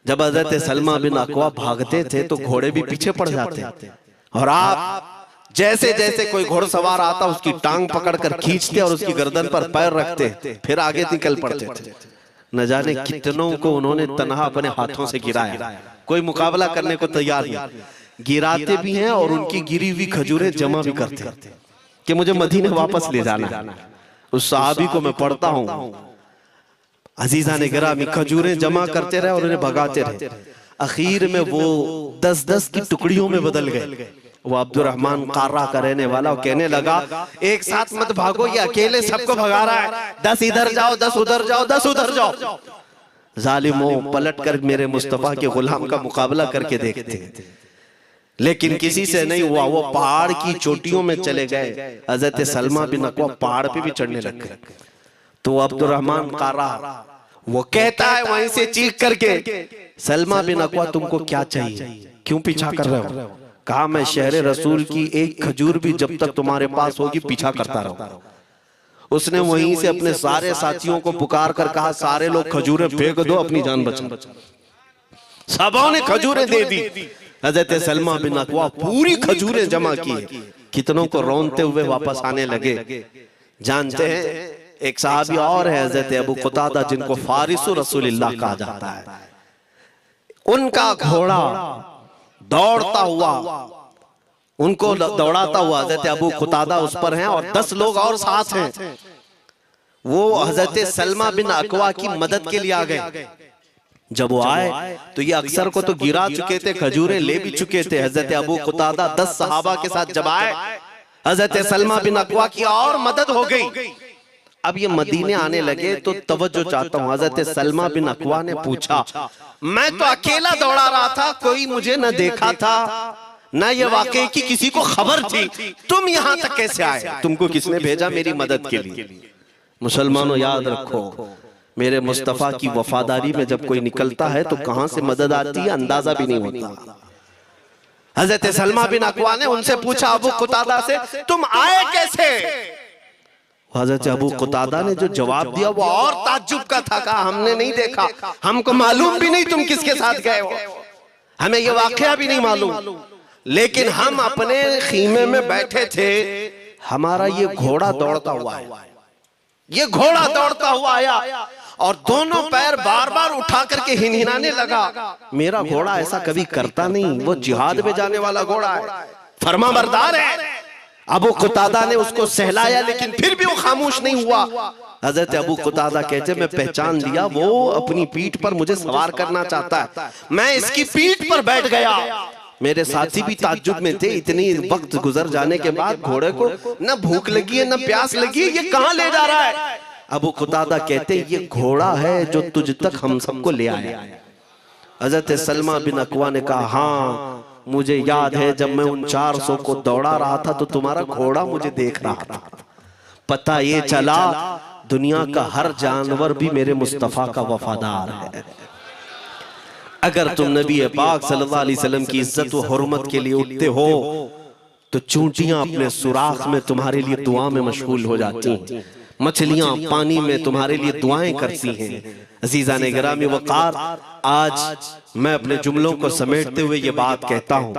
Speaker 1: जब हज़रत सलमा बिन अकवा भागते थे तो घोड़े भी पीछे पड़ जाते, और आप जैसे जैसे कोई घोड़सवार आता उसकी टांग पकड़कर खींचते और उसकी गर्दन पर पैर रखते, फिर आगे निकल पड़ते थे। न जाने कितनों को उन्होंने तन्हा अपने हाथों से गिराया, कोई मुकाबला करने को तैयार नहीं। गिराते भी हैं और उनकी गिरी हुई खजूरें जमा भी करते कि मुझे मदीने वापस ले जाना है। उस सहाबी को मैं पढ़ता हूं, अजीजा ने गिरामी खजूरें जमा करते रहे और उन्हें भगाते रहे। आखिर में वो 10-10 की टुकड़ियों में बदल गए। वो अब्दुर्रहमान कारा का रहने वाला वो कहने लगा एक साथ मत भागो, ये अकेले सबको भगा रहा है, 10 इधर जाओ 10 उधर जाओ 10 उधर जाओ। जालिमों पलट कर मेरे मुस्तफा के गुलाम का मुकाबला करके देखते, लेकिन किसी से नहीं हुआ। वो पहाड़ की चोटियों में चले गए। हजरत सलमा बिन अकवा पहाड़ पे भी चढ़ने लग गए। तो अब्दुर्रहमान कारा वो कहता है वहीं से चीख करके, सलमा बिन अकवा तुमको क्या चाहिए, क्यों पीछा कर रहे हो? कहा मैं शहर रसूल की एक खजूर भी जब तक तुम्हारे पास होगी पीछा करता रहूं। उसने वहीं से अपने सारे साथियों को पुकार कर कहा सारे लोग खजूरें फेंक दो, अपनी जान बचा। सबों ने खजूरें दे दी। हजरत सलमा बिन अकवा पूरी खजूरें जमा की, कितनों को रोनते हुए वापस आने लगे। जानते हैं एक सहाबी और है हजरत अबू कुतादा जिनको फारिसु रसूलिल्लाह कहा जाता है। उनका घोड़ा दौड़ता हुआ उनको दौड़ाता हुआ हजरत अबू कुतादा उस पर हैं और 10 लोग और साथ हैं। वो हजरत सलमा बिन अकवा की मदद के लिए आ गए। जब वो आए तो ये अक्सर को तो गिरा चुके थे, खजूरें ले भी चुके थे। हजरत अबू कुतादा 10 सहाबा के साथ जब आए, हजरत सलमा बिन अकवा की और मदद हो गई। अब ये मदीने आने लगे तो तवज्जो चाहता हूँ। हजरत सलमा बिन अकवा ने पूछा मैं तो अकेला दौड़ा रहा था, कोई मुझे न देखा था न ये वाकई की किसी को खबर थी, तुम यहाँ तक कैसे आए? तुमको किसने भेजा मेरी मदद के लिए? मुसलमानों याद रखो मेरे मुस्तफा की वफादारी में जब कोई निकलता है तो कहां से मदद आती है अंदाजा भी नहीं होता। हजरत सलमा बिन अकवा ने उनसे पूछा अबू कुतादा से तुम आए कैसे? हजरत अबू कुतादा ने जो जवाब दिया वो और ताज्जुब का था। कहा हमने नहीं देखा, हमको मालूम भी नहीं तुम किसके साथ गए हो, हमें ये वाकया भी नहीं मालूम, लेकिन हम अपने खीमे में बैठे थे, हमारा ये घोड़ा दौड़ता हुआ है, ये घोड़ा दौड़ता हुआ आया और दोनों पैर बार बार उठा करके हिनहिनाने लगा। मेरा घोड़ा ऐसा कभी करता नहीं, वो जिहाद में जाने वाला घोड़ा है, फरमाबरदार है। अबू कुतादा ने उसको सहलाया लेकिन फिर भी वो खामोश नहीं हुआ। हजरत अबू कुतादा कहते मैं पहचान लिया, वो अपनी पीठ पर मुझे सवार करना चाहता है। मैं इसकी पीठ पर बैठ गया, मेरे साथी भी ताज्जुब में थे, इतनी वक्त गुजर जाने के बाद घोड़े को न भूख लगी है न प्यास लगी है, ये कहाँ ले जा रहा है? अबू क़तादा कहते ये घोड़ा है जो तुझ तक हम सबको ले आया। हजरत सलमा बिन अकवा ने कहा हाँ मुझे याद है जब मैं उन 400 को दौड़ा रहा था तो तुम्हारा घोड़ा मुझे देख रहा था। पता ये चला दुनिया का हर जानवर भी मेरे मुस्तफा का वफादार है। अगर तुम नबी पाक सल्लल्लाहु अलैहि वसल्लम की इज्जत व हुर्मत के लिए उठते हो तो चूंटियां अपने सुराख में तुम्हारे लिए दुआ में मशगूल हो जाती हैं, मछलियां पानी में तुम्हारे लिए दुआएं करती हैं। अजीजा ने गिरामी वक़ार, आज मैं अपने जुमलों को समेटते हुए ये बात कहता हूँ,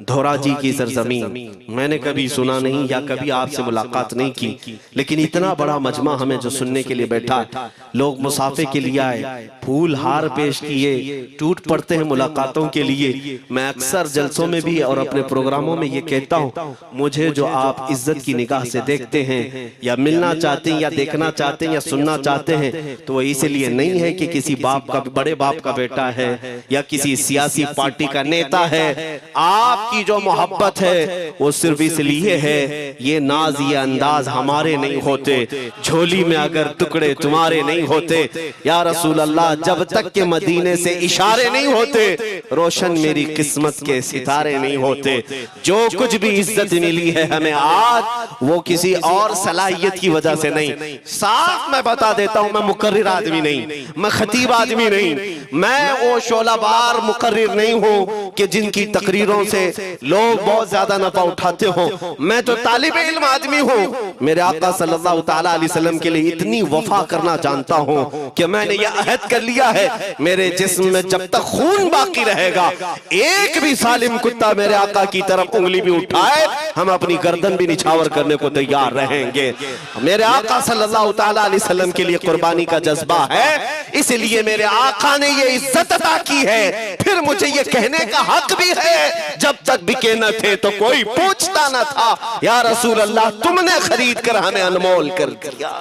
Speaker 1: धोराजी की सरजमीन मैंने कभी सुना नहीं या कभी आपसे मुलाकात नहीं की, लेकिन इतना बड़ा मजमा हमें जो सुनने के लिए बैठा है, लोग मुसाफे के लिए आए, फूल हार पेश किए, टूट पड़ते हैं मुलाकातों के लिए। मैं अक्सर जलसों में भी और अपने प्रोग्रामों में ये कहता हूँ, मुझे जो आप इज्जत की निगाह से देखते हैं या मिलना चाहते हैं या देखना चाहते हैं या सुनना चाहते हैं तो वो इसलिए नहीं है कि किसी बाप का, बड़े बाप का बेटा है या किसी सियासी पार्टी का नेता है। आपकी जो मोहब्बत है वो सिर्फ इसलिए है, ये नाज ये अंदाज हमारे नहीं होते, झोली में अगर टुकड़े तुम्हारे नहीं होते या रसूल अल्लाह, जब तक के मदीने से इशारे नहीं होते रोशन मेरी किस्मत के सितारे नहीं होते। जो कुछ भी इज्जत मिली है हमें आज वो किसी और सलाहियत की वजह से नहीं। साफ मैं बता देता हूं, मैं मुकर्रिर आदमी नहीं, मैं खतीब आदमी नहीं, मैं वो शोलाबार मुकर्रिर नहीं हूं कि जिनकी तकरीरों से लोग बहुत ज्यादा नफा उठाते हो। मैं तो तालिब इल्म आदमी हूं। मेरे आका सल्लल्लाहु ताला अलैहि वसल्लम के लिए इतनी वफा करना जानता हूं कि मैंने यह अहद कर लिया है, मेरे जिस्म में जब तक खून बाकी रहेगा एक भी सालिम कुत्ता मेरे आका की तरफ उंगली भी उठाए हम अपनी गर्दन भी निछावर करने को तैयार रहेंगे। मेरे आका सल्लल्लाहु ताला अलैहि वसल्लम के लिए कुर्बानी का जज्बा है, इसलिए मेरे आका ने ये इज्जत अता की है। फिर मुझे ये कहने का हक भी है, जब तक बिके न थे तो कोई पूछता न था, या रसूल अल्लाह तुमने खरीद कर हमें अनमोल कर दिया।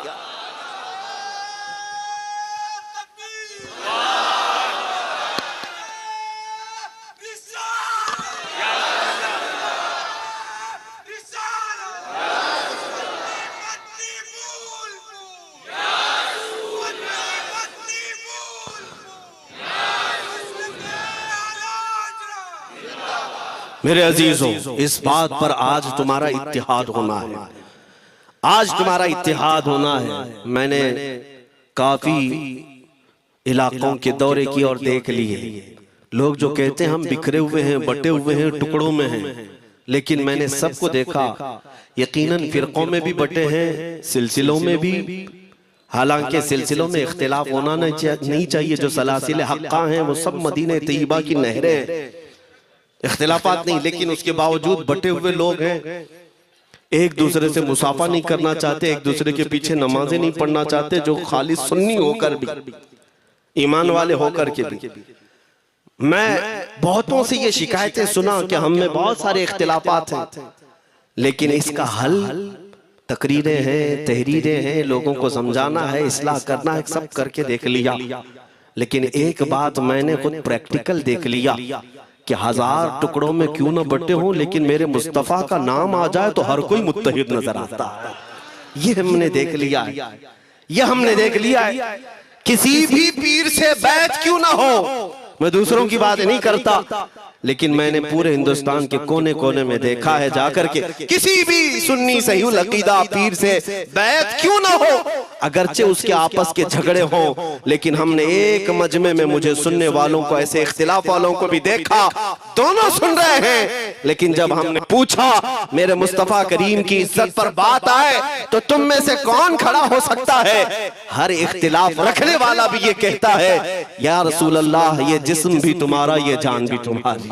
Speaker 1: मेरे अजीजों, इस बात पर आज तुम्हारा इत्तेहाद होना है, आज तुम्हारा इत्तेहाद होना है। मैंने काफी इलाकों के दौरे की और देख लिए, लोग जो कहते हैं हम बिखरे हुए हैं, बटे हुए हैं, टुकड़ों में हैं, लेकिन मैंने सबको देखा, यकीनन फिरकों में भी बटे हैं, सिलसिलों में भी। हालांकि सिलसिलों में इख्तिलाफ होना नहीं चाहिए, जो सलासिल हक्का हैं वो सब मदीने तैयबा की नहरें हैं, इख्तिलाफात नहीं, लेकिन उसके बावजूद बटे हुए लोग हैं, एक दूसरे से मुसाफा नहीं करना चाहते, एक दूसरे के पीछे नमाजें नहीं पढ़ना चाहते, जो खाली सुन्नी होकर भी, ईमान वाले होकर के भी। मैं बहुतों से ये शिकायतें सुना कि हम में बहुत सारे इख्तिलाफात हैं, लेकिन इसका हल तकरीरें हैं, तहरीरें हैं, लोगों को समझाना है, इस्लाह करना है, सब करके देख लिया। लेकिन एक बात मैंने खुद प्रैक्टिकल देख लिया कि 1000 टुकड़ों में क्यों न बटे हों, लेकिन मेरे मुस्तफा का नाम आ जाए तो हर कोई मुत्तहिद नजर आता है। ये हमने देख लिया है, ये हमने देख लिया है। किसी भी पीर से बैत क्यों ना हो, मैं दूसरों की बात नहीं करता, लेकिन मैंने पूरे हिंदुस्तान के कोने कोने में देखा है जाकर के, किसी भी सुन्नी सही अकीदा पीर से बैत क्यों ना हो, अगरचे उसके आपस के झगड़े हों, लेकिन हमने एक मजमे में मुझे सुनने वालों को, ऐसे इख्तिलाफ वालों को भी देखा, दोनों सुन रहे हैं, लेकिन जब हमने पूछा मेरे मुस्तफा करीम की इज्जत पर बात आए तो तुम में से कौन खड़ा हो सकता है, हर इख्तिलाफ रखने वाला भी ये कहता है या रसूल अल्लाह ये जिस्म भी तुम्हारा, ये जान भी तुम्हारी,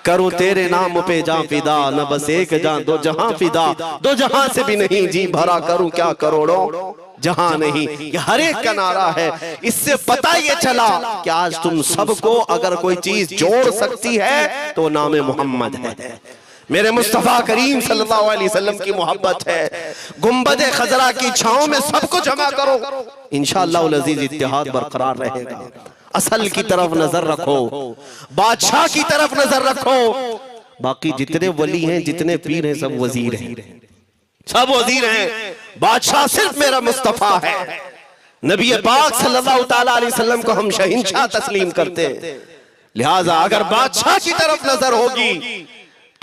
Speaker 1: करूं तेरे नाम पे जान फिदा, न बस एक जान दो जहां फिदा, दो जहां से भी नहीं जी भरा, करूं क्या करोड़ों जहां नहीं, ये हर एक का नारा है। इससे पता ये चला कि आज तुम सबको अगर कोई चीज जोड़ सकती है तो नाम मोहम्मद है, मेरे मुस्तफा करीम सल्लल्लाहु अलैहि वसल्लम की मोहब्बत है। गुंबदे खजरा की छांव में सबको जमा करो, इंशाअल्लाह अज़ीज इत्तेहाद बरकरार रहेगा। असल की तरफ नजर रखो, बादशाह की तरफ नजर रखो। बाकी जितने वली हैं, जितने पीर हैं, सब वजीर हैं, सब वजीर हैं। बादशाह सिर्फ मेरा मुस्तफा है। नबी पाक सल्लल्लाहु ताला अलैहि वसल्लम को हम शहंशाह तस्लीम करते हैं। लिहाजा अगर बादशाह की तरफ नजर होगी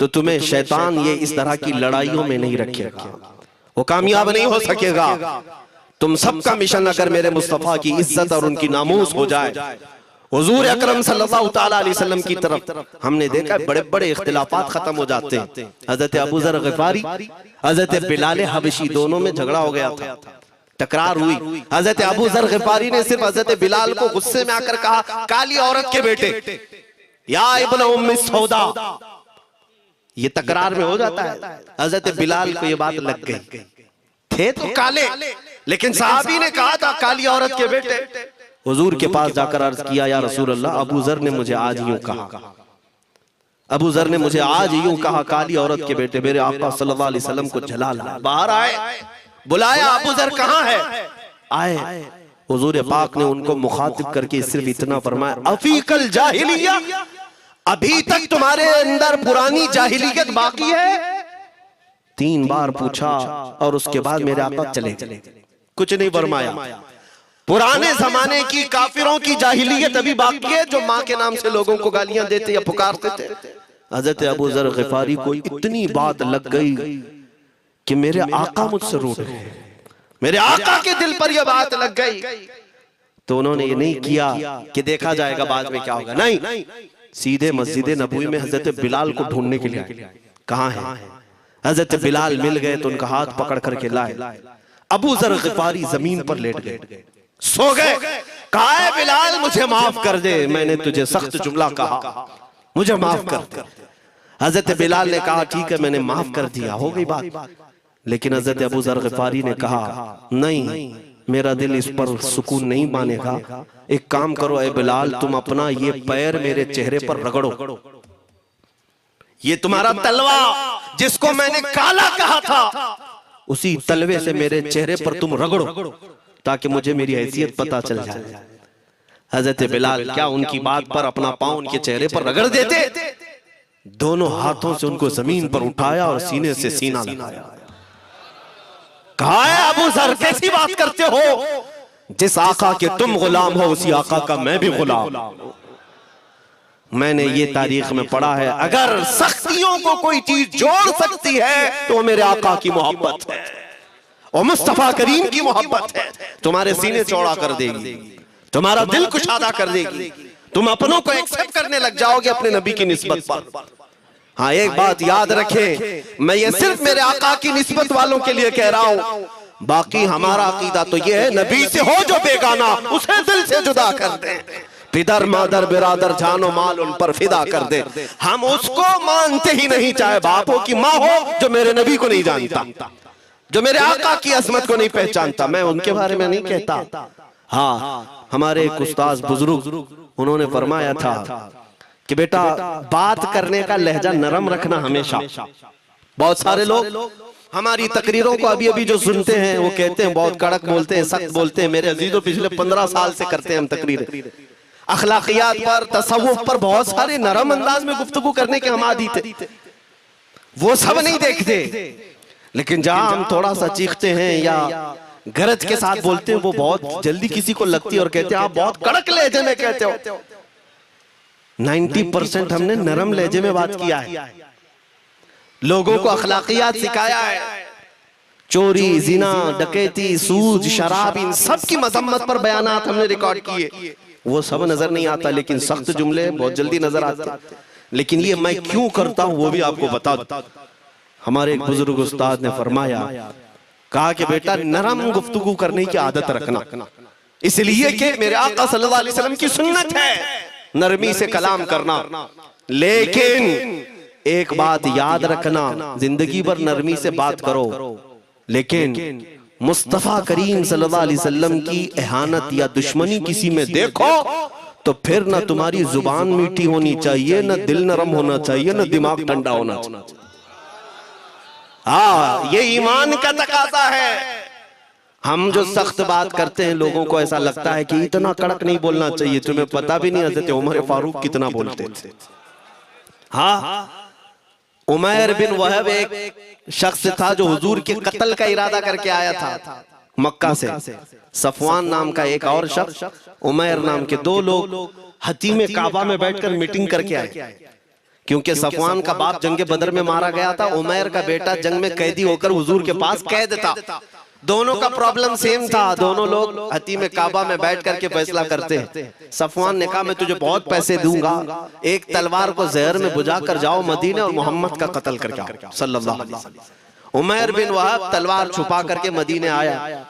Speaker 1: तो तुम्हें शैतान ये इस तरह की लड़ाइयों में नहीं रखेगा, वो कामयाब नहीं हो सकेगा। तुम सबका मिशन अगर मेरे मुस्तफा की इज्जत और उनकी नामूस हो जाए, हुजूर अकरम सल्लल्लाहु ताला अलैहि वसल्लम की तरफ हमने देखा बड़े बड़े इख्तिलाफात खत्म हो जाते हैं। हजरत अबू ज़र ग़िफ़ारी, हजरत बिलाल हबशी, दोनों में झगड़ा हो गया था, टकरार हुई। हजरत अबू ज़र ग़िफ़ारी ने सिर्फ हजरत बिलाल को गुस्से में आकर कहा, काली औरत के बेटे, या इब्न उम्मी सौदा। ये तकरार में हो जाता है। हजरत बिलाल को ये बात लग गई, थे तो काले, लेकिन साहबी ने कहा था काली औरत के बेटे। हुजूर के पास जाकर अर्ज किया, या रसूल अल्लाह, अबू ज़र ने मुझे आज यूं कहा, अबू ज़र ने मुझे आज यूं कहा, काली औरत के बेटे। मेरे आका सल्लल्लाहु अलैहि वसल्लम को जला ला, बाहर आए, बुलाया, अबू ज़र कहाँ है? आए। हुजूर पाक ने उनको मुखातिब करके सिर्फ इतना फरमाया, अफीकल जाहिलिया, अभी तक तुम्हारे अंदर पुरानी जाहिलियत बाकी है? 3 बार पूछा और उसके बाद मेरे आका चले, कुछ नहीं फरमाया। पुराने जमाने की काफिरों की जाहिलियत अभी बाकी है, जो माँ के नाम से लोगों को गालियां देते या पुकारते थे। हजरत अबू ज़र ग़िफ़ारी को इतनी बात लग गई कि मेरे आका मुझसे रूठ गए, मेरे आका के दिल पर यह बात लग गई। तो उन्होंने ये नहीं किया कि देखा जाएगा बाद में क्या होगा, नहीं, सीधे मस्जिद नबवी में हजरत बिलाल को ढूंढने के लिए आए। कहाँ है? हजरत बिलाल मिल गए तो उनका हाथ पकड़ करके लाए। अबू ज़र ग़िफ़ारी जमीन पर लेट गए, सो गए। कहा है बिलाल, मुझे माफ कर दे, मैंने तुझे सख्त जुमला कहा, मुझे माफ कर दे। हजरत बिलाल ने कहा, ठीक है, मैंने माफ कर दिया, हो गई बात। लेकिन हजरत अबू ज़र ग़िफ़ारी ने कहा, नहीं, मेरा दिल इस पर सुकून नहीं मानेगा। एक काम करो ए बिलाल, तुम अपना ये पैर मेरे चेहरे पर रगड़ो, ये तुम्हारा तलवा जिसको मैंने काला कहा था, उसी तलवे से मेरे चेहरे पर तुम रगड़ो, ताकि मुझे मेरी हैसियत पता चल जाए। हजरत बिलाल क्या उनकी बात पर अपना पांव उनके चेहरे पर रगड़ देते, दोनों हाथों से उनको जमीन पर उठाया और सीने से सीना लगाया। कहा है अबू ज़र, कैसी बात करते हो? जिस आका के तुम गुलाम हो, उसी आका का मैं भी गुलाम। मैंने ये तारीख में पढ़ा है, अगर सख्तियों को कोई चीज जोड़ सकती है तो मेरे आका की मोहब्बत है और मुस्तफा करीम की मोहब्बत है। तुम्हारे सीने चौड़ा कर देगी, तुम्हारा दिल कुशादा कर देगी, तुम अपनों को एक्सेप्ट करने लग जाओगे अपने नबी की निस्बत पर। हाँ, एक बात याद रखें, मैं ये सिर्फ मेरे आका की निस्बत वालों के लिए कह रहा हूं, बाकी हमारा अकीदा तो ये है, नबी से हो जो बेगाना उसे दिल से जुदा कर दे, पिदर मादर बिरादर जानो माल उन पर फिदा कर दे। हम उसको मानते ही नहीं, चाहे बाप हो कि माँ हो, जो मेरे नबी को नहीं जानता, जो मेरे आका की अजमत को नहीं पहचानता। मैं उनके बारे में नहीं कहता। हाँ, हमारे एक उस्ताद बुजुर्ग, उन्होंने फरमाया था कि बेटा, बात करने का लहजा नरम रखना हमेशा। बहुत सारे लोग हमारी तकरीरों को अभी अभी जो सुनते हैं वो कहते हैं बहुत कड़क बोलते हैं, सख्त बोलते हैं। मेरे अजीजों, पिछले 15 साल से करते हैं हम तकरीरें, अखलाकियात पर, तसव्वुफ पर बहुत सारे नरम अंदाज में गुफ्तगू करने के हम आदी थे। वो सब नहीं देखते, लेकिन जहां हम थोड़ा सा चीखते हैं या गरज के साथ बोलते हैं, वो बहुत जल्दी किसी को लगती है और कहते हैं आप बहुत कड़क लहजे में कहते हो। 90% हमने नरम लहजे में बात किया है, लोगों को अखलाकियात सिखाया है। चोरी, जिना, डकैती, सूद, शराब, इन सब की मजम्मत पर बयानात हमने रिकॉर्ड किए। वो सब नजर नहीं आता, लेकिन सख्त जुमले बहुत जल्दी नजर आते हैं। लेकिन ये मैं क्यों करता हूं वो भी आपको बता दूं। हमारे एक बुजुर्ग उस्ताद ने फरमाया, कहा कि बेटा, नरम गुफ्तगू करने की आदत रखना, इसलिए कि मेरे आका सल्लल्लाहु अलैहि वसल्लम की सुन्नत है नरमी से कलाम करना। लेकिन एक बात याद रखना, जिंदगी भर नरमी से बात करो, लेकिन मुस्तफा करीम सल्लल्लाहु अलैहि वसल्लम की एहानत या दुश्मनी किसी में देखो तो फिर ना तुम्हारी जुबान मीठी होनी चाहिए, ना दिल नरम होना चाहिए, ना दिमाग ठंडा होना चाहिए। हाँ, ये ईमान का तकाजा है। हम जो सख्त बात करते हैं लोगों को ऐसा लगता है कि इतना कड़क नहीं बोलना चाहिए, तुम्हें पता भी नहीं हज़रत उमर फारूक कितना बोलते थे। हाँ, उमैर बिन वहब एक शख्स था जो हुजूर के कत्ल का इरादा करके आया था मक्का से। सफवान नाम का एक और शख्स, उमैर नाम के दो लोग हतीम काबा में बैठकर मीटिंग करके आए, क्योंकि सफवान का बाप जंग बदर में मारा गया था, उमैर का बेटा जंग में कैदी होकर हुजूर के पास कैद था। दोनों का प्रॉब्लम सेम था, दोनों लोग हतीम काबा में बैठ करके फैसला करते हैं। सफवान ने कहा मैं तुझे बहुत पैसे दूंगा, एक तलवार को जहर में बुझा कर जाओ मदीने और मोहम्मद का कत्ल करके आओ सल्लल्लाहु अलैहि वसल्लम। उमैर बिन वहब तलवार छुपा करके मदीने आया,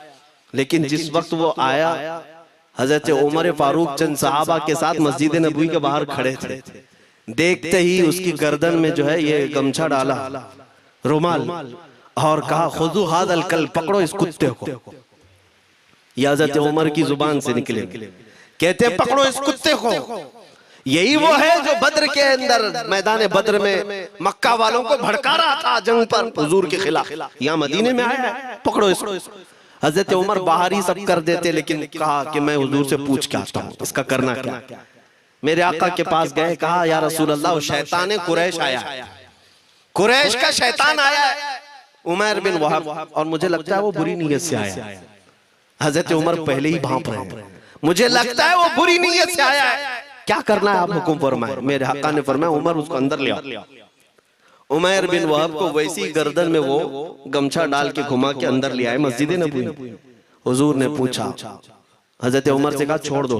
Speaker 1: लेकिन जिस वक्त वो आया हजरत उमर फारूक चंद सहाबा के साथ मस्जिद नबवी के बाहर खड़े थे। देखते ही उसकी गर्दन में जो है ये गमछा डाला, रुमाल, और कहा खुदू हादल कल, पकड़ो इस कुत्ते को। ये हजरत उमर की जुबान से निकले, कहते पकड़ो इस कुत्ते को। यही वो है जो बद्र के अंदर मैदान बद्र में मक्का वालों को भड़का रहा था जंग पर हुजूर के खिलाफ, यहाँ मदीने में आया है, पकड़ो इसको। हजरत उमर बाहर ही सब कर देते, लेकिन कहा कि मैं हुजूर से पूछ के आता हूँ इसका करना क्या। मेरे आका के पास गए, कहा या रसूल अल्लाह शैतान कुरैश आया, कुरैश का शैतान आया है उमैर बिन वहब, और मुझे लगता है वो बुरी नीयत से आया है। हजरत उमर पहले ही भांप रहे हैं, मुझे लगता है वो बुरी नीयत से आया है, क्या करना है आप हुक्म फरमाए। मेरे आका ने फरमाया उमर उसको अंदर ले आओ। उमैर बिन वहब को वैसी गर्दन में वो गमछा डाल के घुमा के अंदर ले आए मस्जिद नबवी। हुजूर ने पूछा, हजरत उमर से कहा छोड़ दो।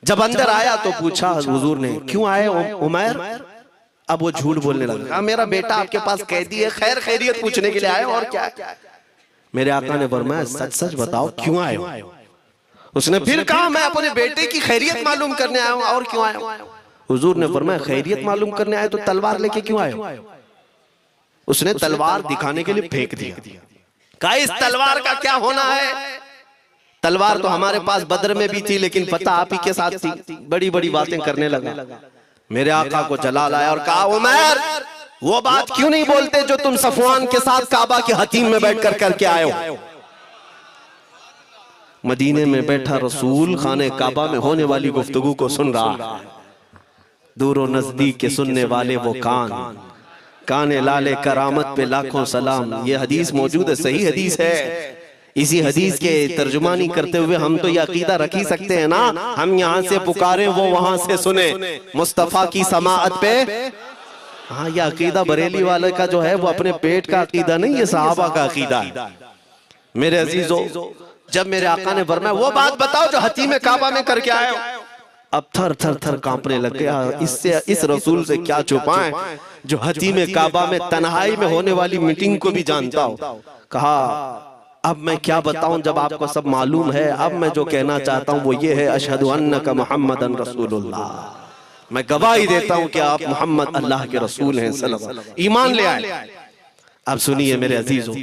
Speaker 1: जब अंदर आया तो पूछा हुजूर ने क्यों आए उमैर। अब वो झूठ बोलने लगा, मेरा बेटा आपके पास कैदी है, खैर खैरियत पूछने के लिए आए और क्या। मेरे आका ने फरमाया सच सच बताओ क्यों आए हो। उसने फिर कहा मैं अपने बेटे की खैरियत मालूम करने आया हूं, और क्यों आया हूं। हुजूर ने फरमाया खैरियत मालूम करने आए तो तलवार लेके क्यों आए हो। उसने तलवार दिखाने के लिए फेंक दिया, कहा इस तलवार का क्या होना है। तलवार तो हमारे पास बद्र में भी थी, लेकिन पता आप ही के साथ थी। बड़ी बड़ी बातें करने लगा। मेरे आका को जलाल आया और कहा उमर वो बात क्यों नहीं बोलते जो तुम सफवान के साथ काबा के हतीम में बैठकर करके आए हो। मदीने में बैठा रसूल खाने काबा में होने वाली गुफ्तगू को सुन रहा है। दूर नजदीक के सुनने वाले वो कान, काने लाले करामत पे लाखों सलाम। ये हदीस मौजूद है, सही हदीस है। इसी हदीस के तर्जुमानी करते हुए हम तो ये अकीदा रख ही सकते हैं ना, हम यहाँ से पुकारे वो वहां से सुने, मुस्तफा की समाअत पे। हाँ, ये अकीदा बरेली वाले का जो है वो अपने पेट का अकीदा नहीं, ये सहाबा का अकीदा है। मेरे अजीजों, जब मेरे आका ने फरमाया वो बात बताओ जो हतीम काबा में करके आए हो, अब थर थर थर कांपने लग गया। इससे इस रसूल से क्या छुपाएं जो हतीम काबा में तन्हाई में होने वाली मीटिंग को भी जानता हो। कहा अब मैं क्या बताऊं जब आपको सब मालूम है। अब मैं जो कहना चाहता हूं वो ये है, अशहदु अन्नका मुहम्मदन रसूलुल्लाह, मैं गवाही देता हूं कि आप मोहम्मद अल्लाह के रसूल हैं सल्लल्लाहु अलैहि वसल्लम। ईमान ले आए। अब सुनिए मेरे अजीजों,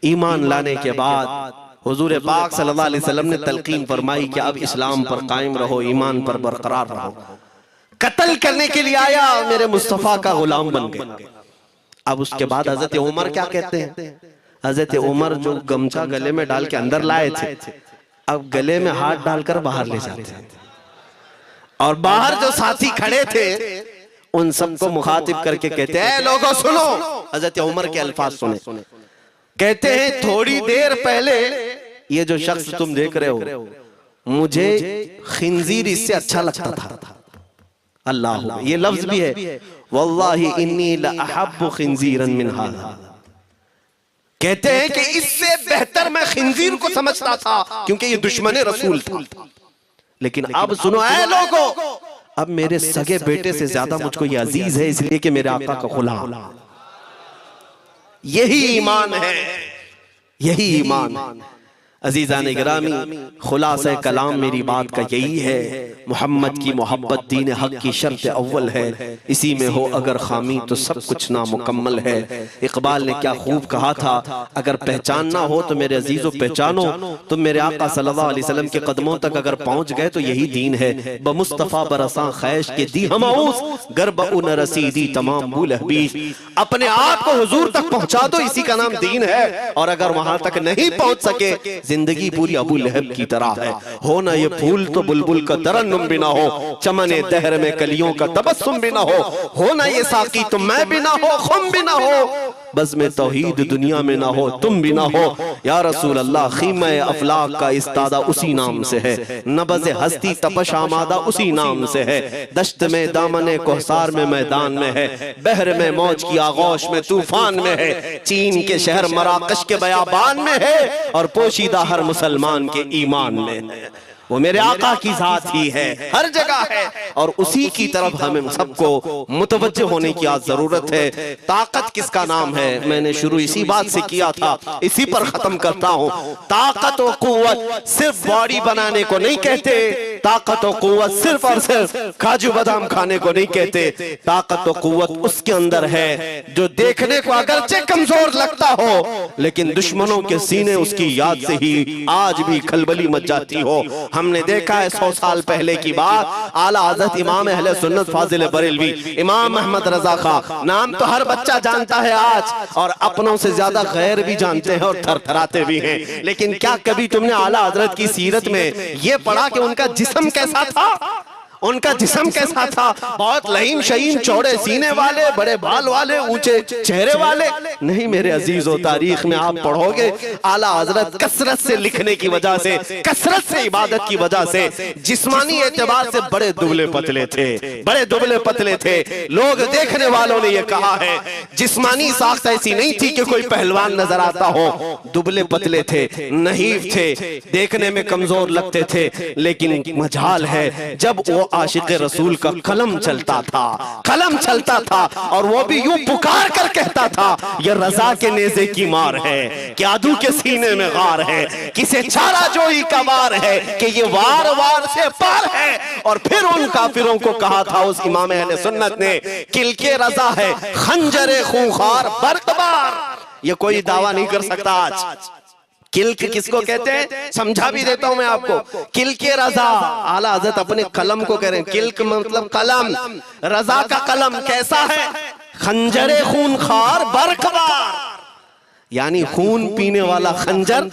Speaker 1: ईमान लाने के बाद हुजूर पाक सल्लल्लाहु अलैहि वसल्लम ने तलकीन फरमाई कि अब इस्लाम पर कायम रहो, ईमान पर बरकरार रहो। कत्ल करने के लिए आया, मेरे मुस्तफा का गुलाम बन गए। अब उसके बाद हजरत उमर क्या कहते हैं, हजरत उमर जो गमछा गले में डाल के अंदर लाए थे, अब गले में हाथ डालकर बाहर ले जाते हैं, और बाहर जो साथी खड़े थे उन सबको मुखातिब करके कहते हैं लोगों सुनो। हजरत उमर के अल्फाज सुने, कहते हैं थोड़ी देर पहले ये जो शख्स तुम देख रहे हो मुझे खिंजीर इससे अच्छा लगता था। अल्लाह, ये लफ्ज भी है, वल्लाही इन्नी लअहब्बु खिंजीरन मिन हाज़ा। कहते हैं कि इससे बेहतर मैं खिंजीर को समझता था क्योंकि ये दुश्मन रसूल था। लेकिन अब सुनो ऐ लोगों, अब मेरे सगे बेटे से ज्यादा मुझको ये अजीज है, इसलिए कि मेरे आका का गुलाम। यही ईमान है, यही ईमान। अजीजान गिरामी, खुलासा कलाम मेरी बात का यही है, मोहम्मद की मोहब्बत दीन हक की शर्त अव्वल है, इसी में हो अगर खामी तो सब कुछ नामुकम्मल है। इकबाल ने क्या खूब कहा था, अगर पहचानना हो तो मेरे अजीजों पहचानो, तुम मेरे आका सल्लल्लाहु अलैहि वसल्लम के कदमों तक अगर पहुंच गए तो यही दीन है। बमुस्तफा बरसा खैश के दी हमाऊस, गर्ब उन रसीदी तमाम बुल हबीश, अपने आप को हुजूर तक पहुंचा दो, इसी का नाम दीन है। और अगर वहां तक नहीं पहुंच सके, जिंदगी पूरी अबू लहब की तरह है। हो ना ये फूल तो बुलबुल का तरन्नुम भी ना हो, चमने दहर में कलियों का तबस्सुम भी ना हो ना ये साकी तो मैं भी ना हो, खुम भी ना हो, बस में तौहीद दुनिया में ना हो, तुम भी ना हो। या रसूल अल्लाह, खीमे अफलाक का इस्तादा उसी नाम से है, नबज़ हस्ती तपश आमादा उसी नाम से है। दश्त में दामने कोहसार में मैदान में है, बहर में मौज की आगोश में तूफान में है, चीन के शहर मराकश के बयाबान में है, और पोशीदा हर मुसलमान के ईमान में है। वो मेरे आका की जात ही है, हर जगह है, और उसी की तरफ हमें सबको मुतवज्जे होने की आज जरूरत है। ताकत किसका नाम है? मैंने शुरू इसी बात से किया था, इसी पर खत्म करता हूँ। ताकत और कुव्वत सिर्फ बॉडी बनाने को नहीं कहते, ताकत और कुव्वत सिर्फ और सिर्फ काजू बादाम खाने को नहीं कहते। ताकत और कुव्वत उसके अंदर है जो देखने को अगरचे कमजोर लगता हो, लेकिन दुश्मनों के सीने उसकी याद से ही आज भी खलबली मच जाती हो। हमने देखा है 100 साल पहले की बात, आला हज़रत इमाम अहले सुन्नत फाजिल बरेलवी इमाम अहमद रजा खां, नाम तो हर बच्चा जानता है आज, और अपनों से ज्यादा गैर भी जानते हैं और थरथराते भी हैं। लेकिन क्या कभी तुमने आला हज़रत की सीरत में ये पढ़ा कि उनका जिस्म कैसा था? उनका जिस्म कैसा था? बहुत लहीम शहीम, चौड़े सीने वाले, बड़े बाल वाले, ऊंचे चेहरे वाले? नहीं मेरे अजीजों, तारीख में आप पढ़ोगे आला हजरत कसरत से लिखने की वजह से, कसरत से इबादत की वजह से जिस्मानी एतबार से बड़े दुबले पतले थे, बड़े दुबले पतले थे। लोग देखने वालों ने यह कहा है जिस्मानी साख्त ऐसी नहीं थी कि कोई पहलवान नजर आता हो, दुबले पतले थे, नहीफ थे, देखने में कमजोर लगते थे। लेकिन मजाल है जब वो आशिक़ रसूल का कलम चलता था, कलम चलता था, और वो भी यूं पुकार कर कहता था ये रजा के नेज़े की मार है, कि आदू के सीने में गार है, किसे चारा जोई का वार है, कि ये वार वार से पार है। और फिर उन काफिरों को कहा था उस इमाम अहले सुन्नत ने, किलके रजा है खंजरे खूंखार बरकबार। ये कोई दावा नहीं कर सकता आज। किल्क किसको कहते हैं समझा भी देता हूं मैं आपको। किल्के रजा, आला हज़रत अपने कलम को कह रहे हैं, किल्क मतलब कलम, रजा का कलम कैसा है? खंजरे खूंखार बरकबार, यानी खून पीने वाला खंजर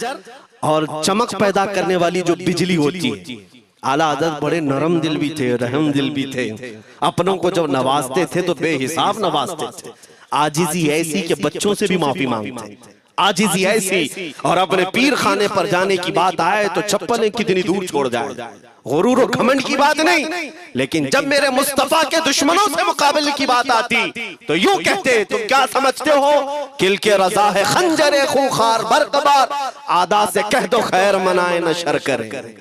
Speaker 1: और चमक पैदा करने वाली जो बिजली होती है। आला हज़रत बड़े नरम दिल भी थे, रहम दिल भी थे, अपनों को जब नवाजते थे तो बेहिसाब नवाजते थे। आजिज़ी ऐसी कि बच्चों से भी माफी मांगते थे, आजिज़ी ऐसी, और अपने पीर खाने पर जाने की बात आए तो चप्पलें कितनी दूर छोड़ जाए। गुरूर और घमंड की बात नहीं, लेकिन जब मेरे मुस्तफा के दुश्मनों से मुकाबले की बात आती तो यूं कहते, तुम क्या समझते हो? किल्के रजा है खंजरे खूंखार बरकबार, आदा से कह दो खैर मनाए न शर करे।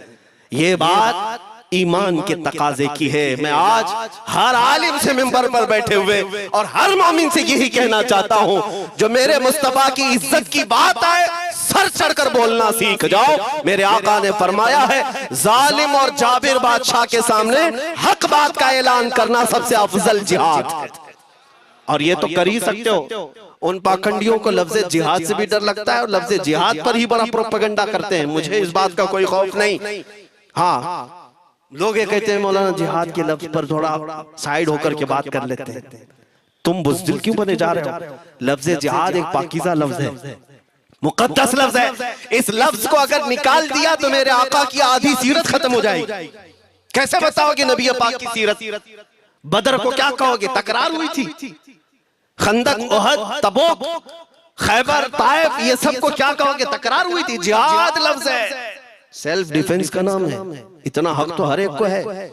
Speaker 1: ये बात ईमान के तकाजे की है। मैं आज हर आलिम से मिंबर पर बैठे हुए और हर मोमिन से यही कहना चाहता हूं, जो मेरे मुस्तफा की इज्जत की बात आए सर चढ़कर बोलना सीख जाओ। मेरे आका ने फरमाया है, जालिम और जाबिर बादशाह के सामने हक बात का ऐलान करना सबसे अफजल जिहाद है। और ये तो कर ही सकते हो। उन पाखंडियों को लफ्ज़ जिहाद से भी डर लगता है और लफ्ज़ जिहाद पर ही बड़ा प्रोपेगेंडा करते हैं। मुझे इस बात का कोई खौफ नहीं। हाँ, लोग ये कहते हैं मौलाना जिहाद के लफ्ज पर थोड़ा साइड होकर के बात कर लेते हैं। तुम बुज़दिल क्यों बने जा रहे हो? लफ्ज जिहाद एक पाकीज़ा लफ्ज है, मुकद्दस लफ्ज है। इस लफ्ज को अगर निकाल दिया तो मेरे आका की आधी सीरत खत्म हो जाएगी। कैसे बताओगे नबी पाक की सीरत? बदर को क्या कहोगे? तकरार हुई थी। खंदक, ओहद, तबूक, खैबर, ताइफ, ये सब को क्या कहोगे? तकरार हुई थी। जिहाद लफ्ज है, सेल्फ डिफेंस का नाम है। इतना हक तो हर एक को है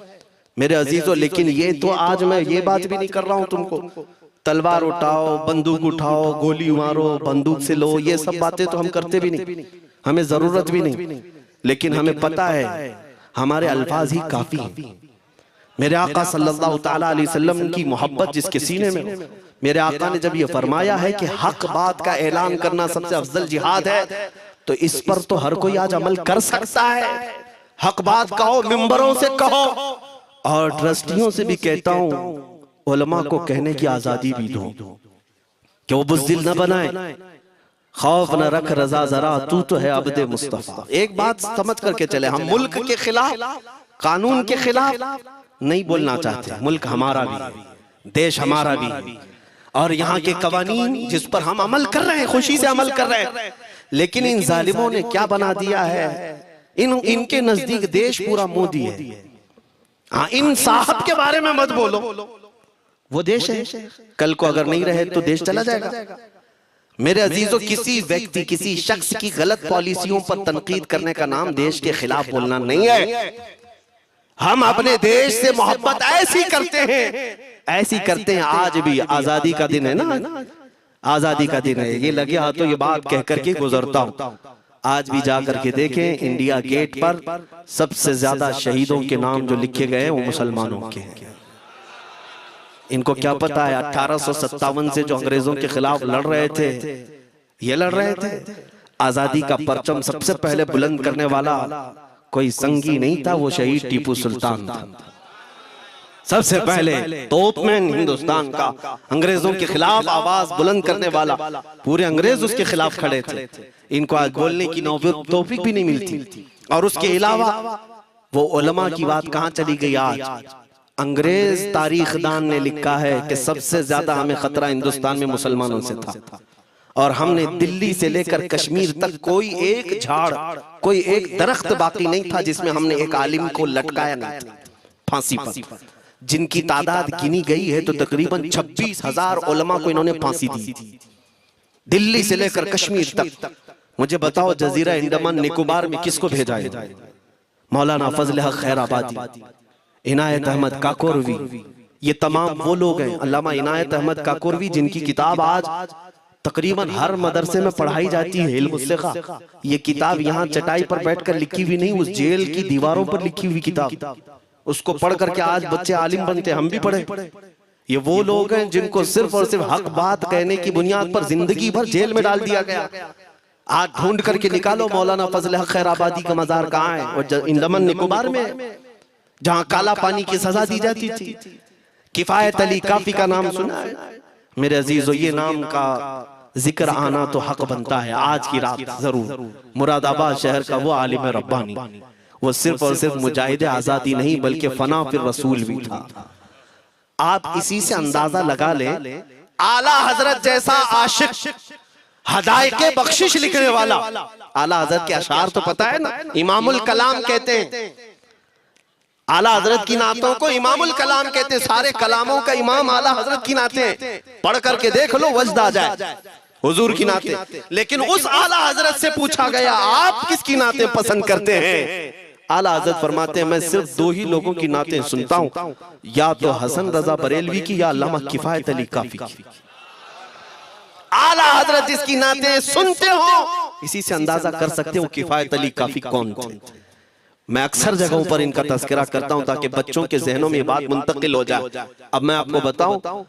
Speaker 1: मेरे अजीजों। लेकिन ये तो आज मैं ये बात भी नहीं कर रहा हूं तुमको, तलवार उठाओ, बंदूक उठाओ, गोली मारो, बंदूक से लो, ये सब बातें तो हम करते भी नहीं, हमें जरूरत भी नहीं। लेकिन हमें पता है हमारे अल्फाज ही काफी हैं। मेरे आका सल्लल्लाहु तआला अलैहि वसल्लम की मोहब्बत जिसके सीने में हो, मेरे आका ने जब ये फरमाया है कि हक बात का ऐलान करना सबसे अफजल जिहाद है, तो इस पर तो हर कोई आज अमल कर सकता है। हक बात कहो, मिंबरों से कहो, और ट्रस्टियों से भी कहता हूं उलमा को कहने की आजादी भी दो कि वो बुज़दिल न बनाए, खौफ न रख रजा जरा, तू तो है अब्दे मुस्तफा। एक बात समझ करके चले, हम मुल्क के खिलाफ, कानून के खिलाफ नहीं बोलना चाहते। मुल्क हमारा भी, देश हमारा भी, और यहाँ के कवानीन जिस पर हम अमल कर रहे हैं, खुशी से अमल कर रहे हैं, लेकिन इन जालिमों ने क्या बना दिया है, इनके नजदीक देश पूरा मोदी है। हाँ, इन साहब के बारे में मत बोलो, वो देश है, कल को अगर नहीं रहे तो देश चला जाएगा। मेरे अजीजों, किसी व्यक्ति, किसी शख्स की गलत पॉलिसियों पर तनकीद करने का नाम देश के खिलाफ बोलना नहीं है। हम अपने देश से मोहब्बत ऐसी करते हैं, ऐसी करते हैं। आज भी आजादी का दिन है ना, आजादी का दिन है, ये लगे हाथों ये बात कह करके गुजरता हूं। आज भी जाकर के देखें, इंडिया गेट पर सबसे ज्यादा शहीदों के नाम जो लिखे गए वो मुसलमानों के हैं। इनको क्या पता है 1857 से जो अंग्रेजों के खिलाफ लड़ रहे थे, ये लड़ रहे थे। आजादी का परचम सबसे पहले बुलंद करने वाला कोई संगी नहीं था, वो शहीद टीपू सुल्तान था। सबसे पहले तोपमैन हिंदुस्तान का, अंग्रेजों के खिलाफ आवाज बुलंद करने वाला, पूरे अंग्रेज उसके खिलाफ खड़े थे। इनको आज बोलने की तौफीक भी नहीं मिलती। और उसके अलावा वो उलमा की बात कहां चली गई आज। अंग्रेज तारीखदान ने लिखा है कि सबसे ज्यादा हमें खतरा हिंदुस्तान में मुसलमानों से था, और हमने दिल्ली से लेकर कश्मीर तक कोई एक झाड़, कोई एक दरख्त बाकी नहीं था जिसमें हमने एक आलिम को लटकाया नहीं था फांसी पर, जिनकी तादाद गिनी गई है तो तकरीबन 26,000 उलमा को इन्होंने फांसी दी, दिल्ली से लेकर कश्मीर तक। मुझे बताओ, जजीरा अंडमान निकोबार में किसको भेजा है? मौलाना फजल हक खैराबादी, इनायत अहमद काकोरवी, ये तमाम वो लोग हैं। अल्लामा इनायत अहमद काकोरवी, जिनकी किताब आज तकरीबन हर मदरसे में पढ़ाई जाती है, इल्म उस्सिका। ये किताब यहाँ चटाई पर बैठकर लिखी हुई नहीं, उस जेल की दीवारों पर लिखी हुई किताब। उसको पढ़ करके आज बच्चे आलिम बनते, हम भी पढ़े। ये वो लोग हैं जिनको सिर्फ और सिर्फ हक बात कहने की बुनियाद पर जिंदगी भर जेल में डाल दिया गया। आज ढूंढ करके निकालो मौलाना फजल हक खैराबादी का मजार कहाँ है, और अंडमान निकोबार में, जहाँ काला पानी की सजा दी जाती थी। किफायत अली काफी का नाम सुना है मेरे अजीजों? ये नाम का जिक्र आना तो हक बनता है आज की रात जरूर। मुरादाबाद शहर का वो आलिम रब्बानी, वो सिर्फ और सिर्फ मुजाहिद आजादी नहीं बल्कि फना फिर रसूल भी था। आप इसी से अंदाजा लगा ले, आला हजरत जैसा आशिक, हदायके बख्शिश लिखने वाला। आला हजरत के अशार तो पता है ना, इमामुल कलाम कहते हैं। आला हजरत की नातों को इमामुल कलाम कहते हैं। सारे कलामों का इमाम आला हजरत की नाते हैं। पढ़ करके देख लो, वजद आ जाए हुजूर की नाते। लेकिन उस आला हजरत से पूछा गया, आप किसकी नाते पसंद करते हैं? आला हजरत फरमाते हैं, मैं सिर्फ दो ही लोगों की नाते सुनता हूं, या तो हसन रजा बरेलवी की या अल्लामा किफायत अली काफी की। आला हजरत जिसकी नाते सुनते हो, इसी से अंदाजा कर सकते हो किफायत अली काफी कौन थे। मैं अक्सर जगहों पर इनका तज़किरा करता हूं ताकि बच्चों के जहनों में बात मुंतकिल हो जाए। अब मैं आपको बताऊं,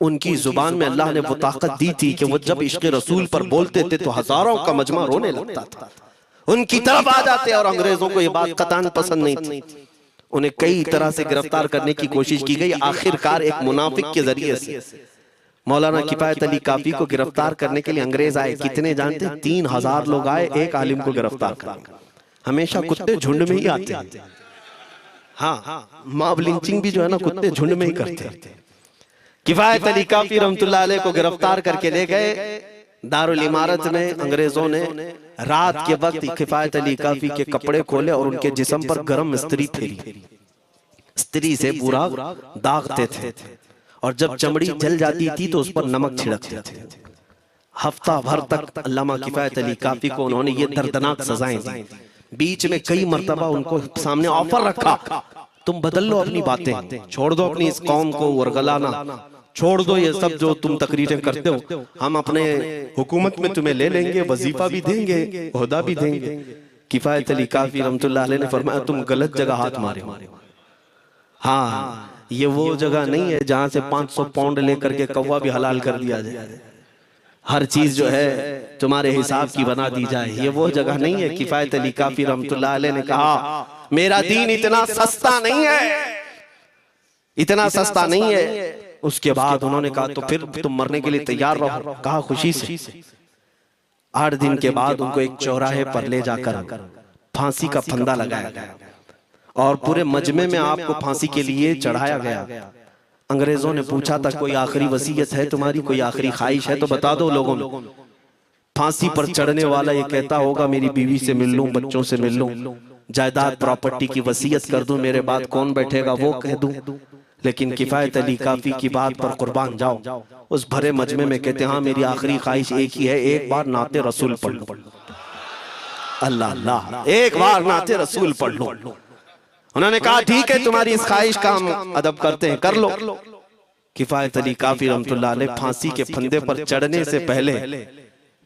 Speaker 1: उनकी जुबान में अल्लाह ने वो ताकत दी थी कि वो जब इश्क़ रसूल पर बोलते थे तो हजारों का मजमा रोने लगता था, उनकी तरफ आ जाते। और अंग्रेजों को ये बात कतान पसंद नहीं थी। उन्हें कई तरह से गिरफ्तार करने की कोशिश की गई। आखिरकार एक मुनाफिक के जरिए से मौलाना किफायत अली काफी को गिरफ्तार करने के लिए अंग्रेज आए। कितने जानते? 3000 लोग आए एक आलिम को गिरफ्तार करने। हमेशा कुत्ते झुंड में ही आते हैं। हाँ, मॉब लिंचिंग भी जो है ना, कुत्ते झुंड में ही करते हैं। किफायत अली काफी रहमतुल्लाह अलैह को गिरफ्तार करके ले गए दारुल इमारत में। अंग्रेजों ने रात के वक्त किफायत अली काफी के कपड़े खोले और उनके जिस्म पर गर्म स्त्री फेरी। स्त्री से पूरा दागते थे, और जब चमड़ी जल जाती थी तो उस पर नमक छिड़कते थे। हफ्ता भर तक अल्लामा किफायत अली काफी को उन्होंने ये दर्दनाक सजाएं दी। बीच में कई मर्तबा उनको सामने ऑफर रखा, तुम बदल लो अपनी बातें, छोड़ दो अपनी इस कौम को वरगलाना, छोड़ दो ये सब जो तुम तकरीरें करते हो, हम अपने हुकूमत में तुम्हें ले लेंगे, वजीफा भी देंगे, ओहदा भी देंगे। किफायत अली काफी रहमतुल्लाह अलैह ने फरमाया, तुम गलत जगह हाथ मारे हो। हाँ, ये वो जगह नहीं है जहां से 500 पाउंड लेकर के कौवा भी हलाल कर दिया जाए, हर चीज जो है तुम्हारे हिसाब की बना दी जाए, ये वो जगह नहीं है। किफायत अली काफी रहमतुल्लाह अलैह ने कहा, मेरा दीन इतना सस्ता नहीं है, इतना सस्ता नहीं है। उसके बाद उन्होंने कहा, तो फिर तुम मरने के लिए तैयार रहो। कहा, खुशी से। 8 दिन के बाद उनको एक चौराहे पर ले जाकर फांसी का फंदा लगाया गया और पूरे मजमे में आपको फांसी के लिए चढ़ाया गया। अंग्रेजों ने पूछा था कोई आखिरी वसीयत है तुम्हारी, कोई आखिरी ख्वाहिश है तो बता दो लोगों में। फांसी पर चढ़ने वाला ये कहता होगा मेरी बीवी से मिल लूं, बच्चों से मिल लूं, जायदाद प्रॉपर्टी की वसीयत कर दूं, मेरे बाद कौन बैठेगा वो कह दूं। लेकिन किफायत अली काफी की बात पर कुर्बान जाओ उस भरे मजमे में कहते हाँ मेरी आखिरी ख्वाहिश एक ही है, एक बार नाते रसूल पढ़ लो। अल्लाह अल्लाह, एक बार नाते रसूल पढ़ लो। उन्होंने कहा ठीक है तुम्हारी इस ख्वाहिश का हम अदब करते हैं, कर लो। किफायत अली काफी रहमतुल्लाह अलैह फांसी के फंदे पर चढ़ने से पहले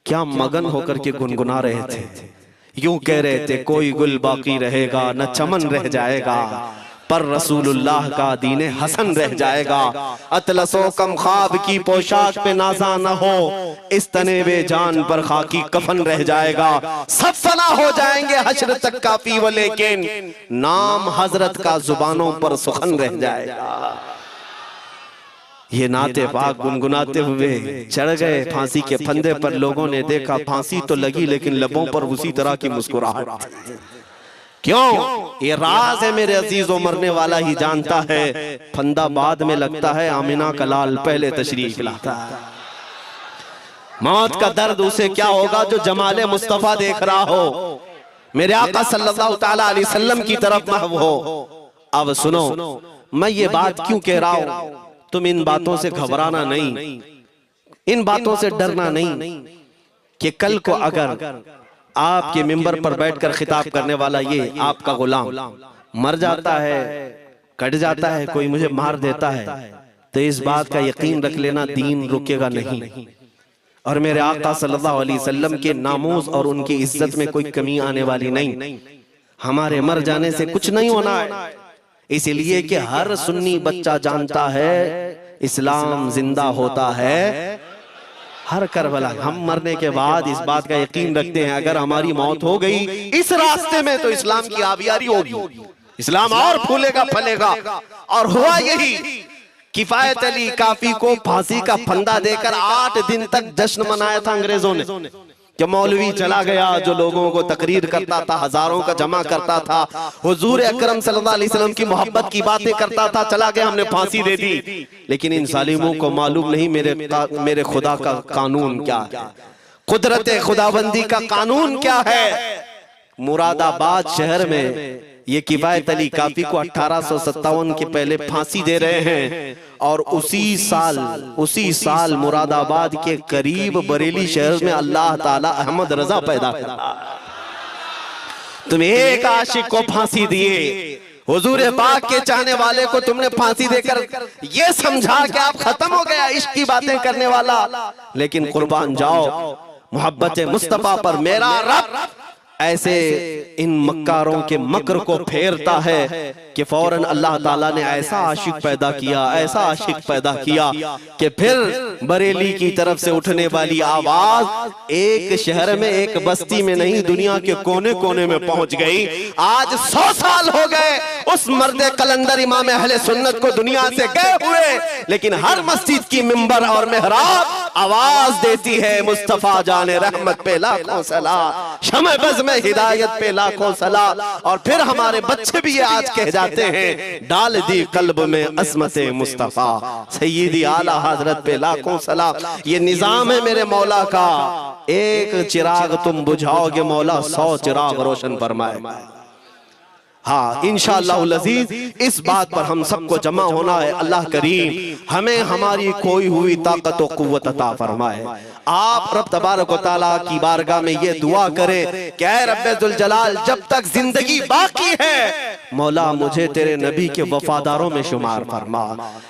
Speaker 1: क्या मगन होकर के गुनगुना रहे थे, यूं कह रहे थे कोई गुल बाकी रहेगा न चमन रह जाएगा, पर रसूलुल्लाह का दीने हसन रह जाएगा। अतलसो कम ख्वाब की पोशाक पे नाजा न हो, इस तने वे जान पर खाकी कफन रह जाएगा। सब फना हो जाएंगे हश्र तक काफी वो, लेकिन नाम हजरत का जुबानों पर सुखन रह जाएगा। ये नाते पाक गुनगुनाते हुए चढ़ गए फांसी के फंदे पर। लोगों ने देखा फांसी तो लगी लेकिन लबों पर उसी तरह की मुस्कुराहट। क्यों? ये राज है मेरे अजीजों, मरने वाला ही जानता है। फंदा बाद में लगता है, आमिना का लाल पहले तशरीफ लाता है। मौत का दर्द उसे क्या होगा जो जमाले मुस्तफा देख रहा हो, मेरे आका सल्लल्लाहु तआला अलैहि वसल्लम की तरफ महव हो। अब सुनो, मैं ये बात क्यों कह रहा हूं, तुम इन बातों से घबराना नहीं, इन बातों से डरना नहीं कि कल को अगर आपके मिंबर पर बैठकर खिताब करने वाला ये आपका गुलाम मर जाता है, कट जाता है, कोई मुझे मार देता है, तो इस बात का यकीन रख लेना दीन रुकेगा नहीं। और मेरे आका सल्लल्लाहु अलैहि वसल्लम के नामूस और उनकी इज्जत में कोई कमी आने वाली नहीं। हमारे मर जाने से कुछ नहीं होना है, इसलिए कि हर सुन्नी बच्चा जानता है इस्लाम जिंदा होता है हर करबला। हम मरने के बाद इस बात का यकीन रखते हैं अगर हमारी मौत हो गई इस रास्ते में तो इस्लाम की आबियारी होगी, इस्लाम और फूलेगा फलेगा। और हुआ यही, किफायत अली काफी को फांसी का फंदा देकर 8 दिन तक जश्न मनाया था अंग्रेजों ने कि मौलवी चला गया जो लोगों को तकरीर करता था, हजारों का जमा करता था, हुजूर अकरम सल्लल्लाहु अलैहि वसल्लम की मोहब्बत की बातें करता था, चला गया, हमने फांसी दे दी। लेकिन इन जालिमों को मालूम नहीं मेरे खुदा का कानून क्या है, कुदरत खुदाबंदी का कानून क्या है। मुरादाबाद शहर में ये किफायत अली काफी को 1857 के पहले फांसी दे रहे हैं और उसी साल मुरादाबाद के करीब बरेली शहर में अल्लाह ताला अहमद रजा पैदा करा। तुम एक आशिक को फांसी दिए, हुजूर पाक के चाहने वाले को तुमने फांसी देकर ये समझा कि आप खत्म हो गया इश्क की बातें करने वाला। लेकिन कुर्बान जाओ, मोहब्बत मुस्तफा पर मेरा रब ऐसे इन मक्कारों के मकर को फेरता है कि फौरन अल्लाह ताला ने ऐसा आशिक पैदा किया, ऐसा आशिक पैदा किया कि फिर बरेली की तरफ से उठने वाली आवाज एक शहर में, एक बस्ती में नहीं, दुनिया के कोने कोने में पहुंच गई। आज 100 साल हो गए उस मर्दे कलंदर इमाम अहले सुन्नत को दुनिया से गए हुए, लेकिन हर मस्जिद की मिंबर और मेहराब आवाज देती है मुस्तफा जाने रहमत पे लाखों सलाम, शमे बज़ में हिदायत पे लाखों सलाम। और फिर हमारे बच्चे भी ये आज कह जाते हैं, डाल दी कल्ब में अज़मत मुस्तफा सय्यदी आला हजरत पे लाखों सलाम। ये निजाम है मेरे मौला का, एक चिराग तुम बुझाओगे मौला 100 चिराग रोशन फरमाए। हाँ इंशाअल्लाह अज़ीज, इस बात पर हम सबको जमा होना है। अल्लाह करीम हमें हमारी खोई हुई ताकत और कुव्वत अता फरमाए। आप रब तबारक व तआला की बारगाह में ये दुआ करें कि ऐ रब्बे जुल जलाल, जब तक जिंदगी बाकी है मौला मुझे तेरे नबी के वफादारों में शुमार फरमा।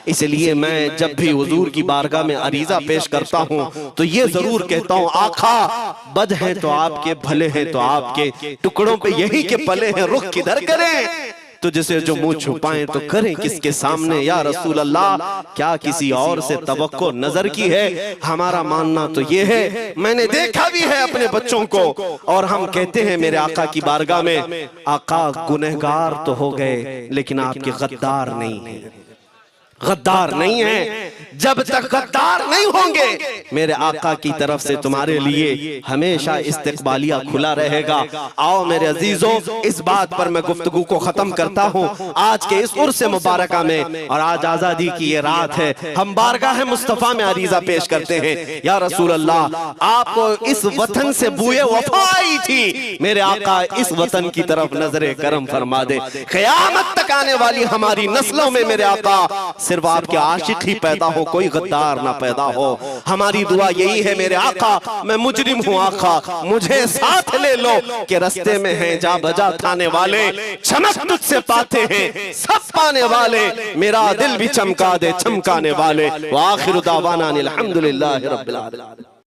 Speaker 1: इसलिए मैं जब भी हुजूर की बारगाह में अरीजा पेश करता हूँ तो ये जरूर कहता हूँ, आका बद है तो आपके, भले हैं तो आपके, टुकड़ों पे यही के पले हैं, रुख किधर करें, तो जिसे जो मुंह छुपाएं तो करें किसके सामने। या रसूल अल्लाह, क्या किसी और से तवक्को नजर की है? हमारा मानना तो ये है, मैंने देखा भी है अपने बच्चों को, और हम कहते हैं मेरे आका की बारगाह में, आका गुनहगार तो हो गए लेकिन आपके गद्दार नहीं है, गद्दार नहीं है। जब तक गद्दार नहीं होंगे मेरे आका की तरफ से तुम्हारे लिए हमेशा इस्तकबालिया खुला रहेगा। आओ मेरे अजीजों, इस बात पर मैं गुफ्तगू को खत्म करता हूँ आज के इस उर्स मुबारका में। और आज आजादी की ये रात है, हम बारगाह मुस्तफा में अरीजा पेश करते हैं, या रसूल अल्लाह, आपको इस वतन से बुए वफा आई थी, मेरे आका इस वतन की तरफ नजरे करम फरमा दे। क़यामत तक आने वाली हमारी नस्लों में मेरे आका सिर्फ आपके आशिक ही पैदा हो, कोई गद्दार ना पैदा हो। हमारी दुआ यही है मेरे आका, मैं मुजरिम हूँ आका, मुझे साथ ले लो कि रस्ते में हैं जा बजा थाने वाले, चमक तुझसे पाते हैं सब पाने वाले, मेरा दिल भी चमका दे चमकाने वाले। व आखिरु दावाना अनिल हम्दुलिल्लाहि रब्बिल आलमीन।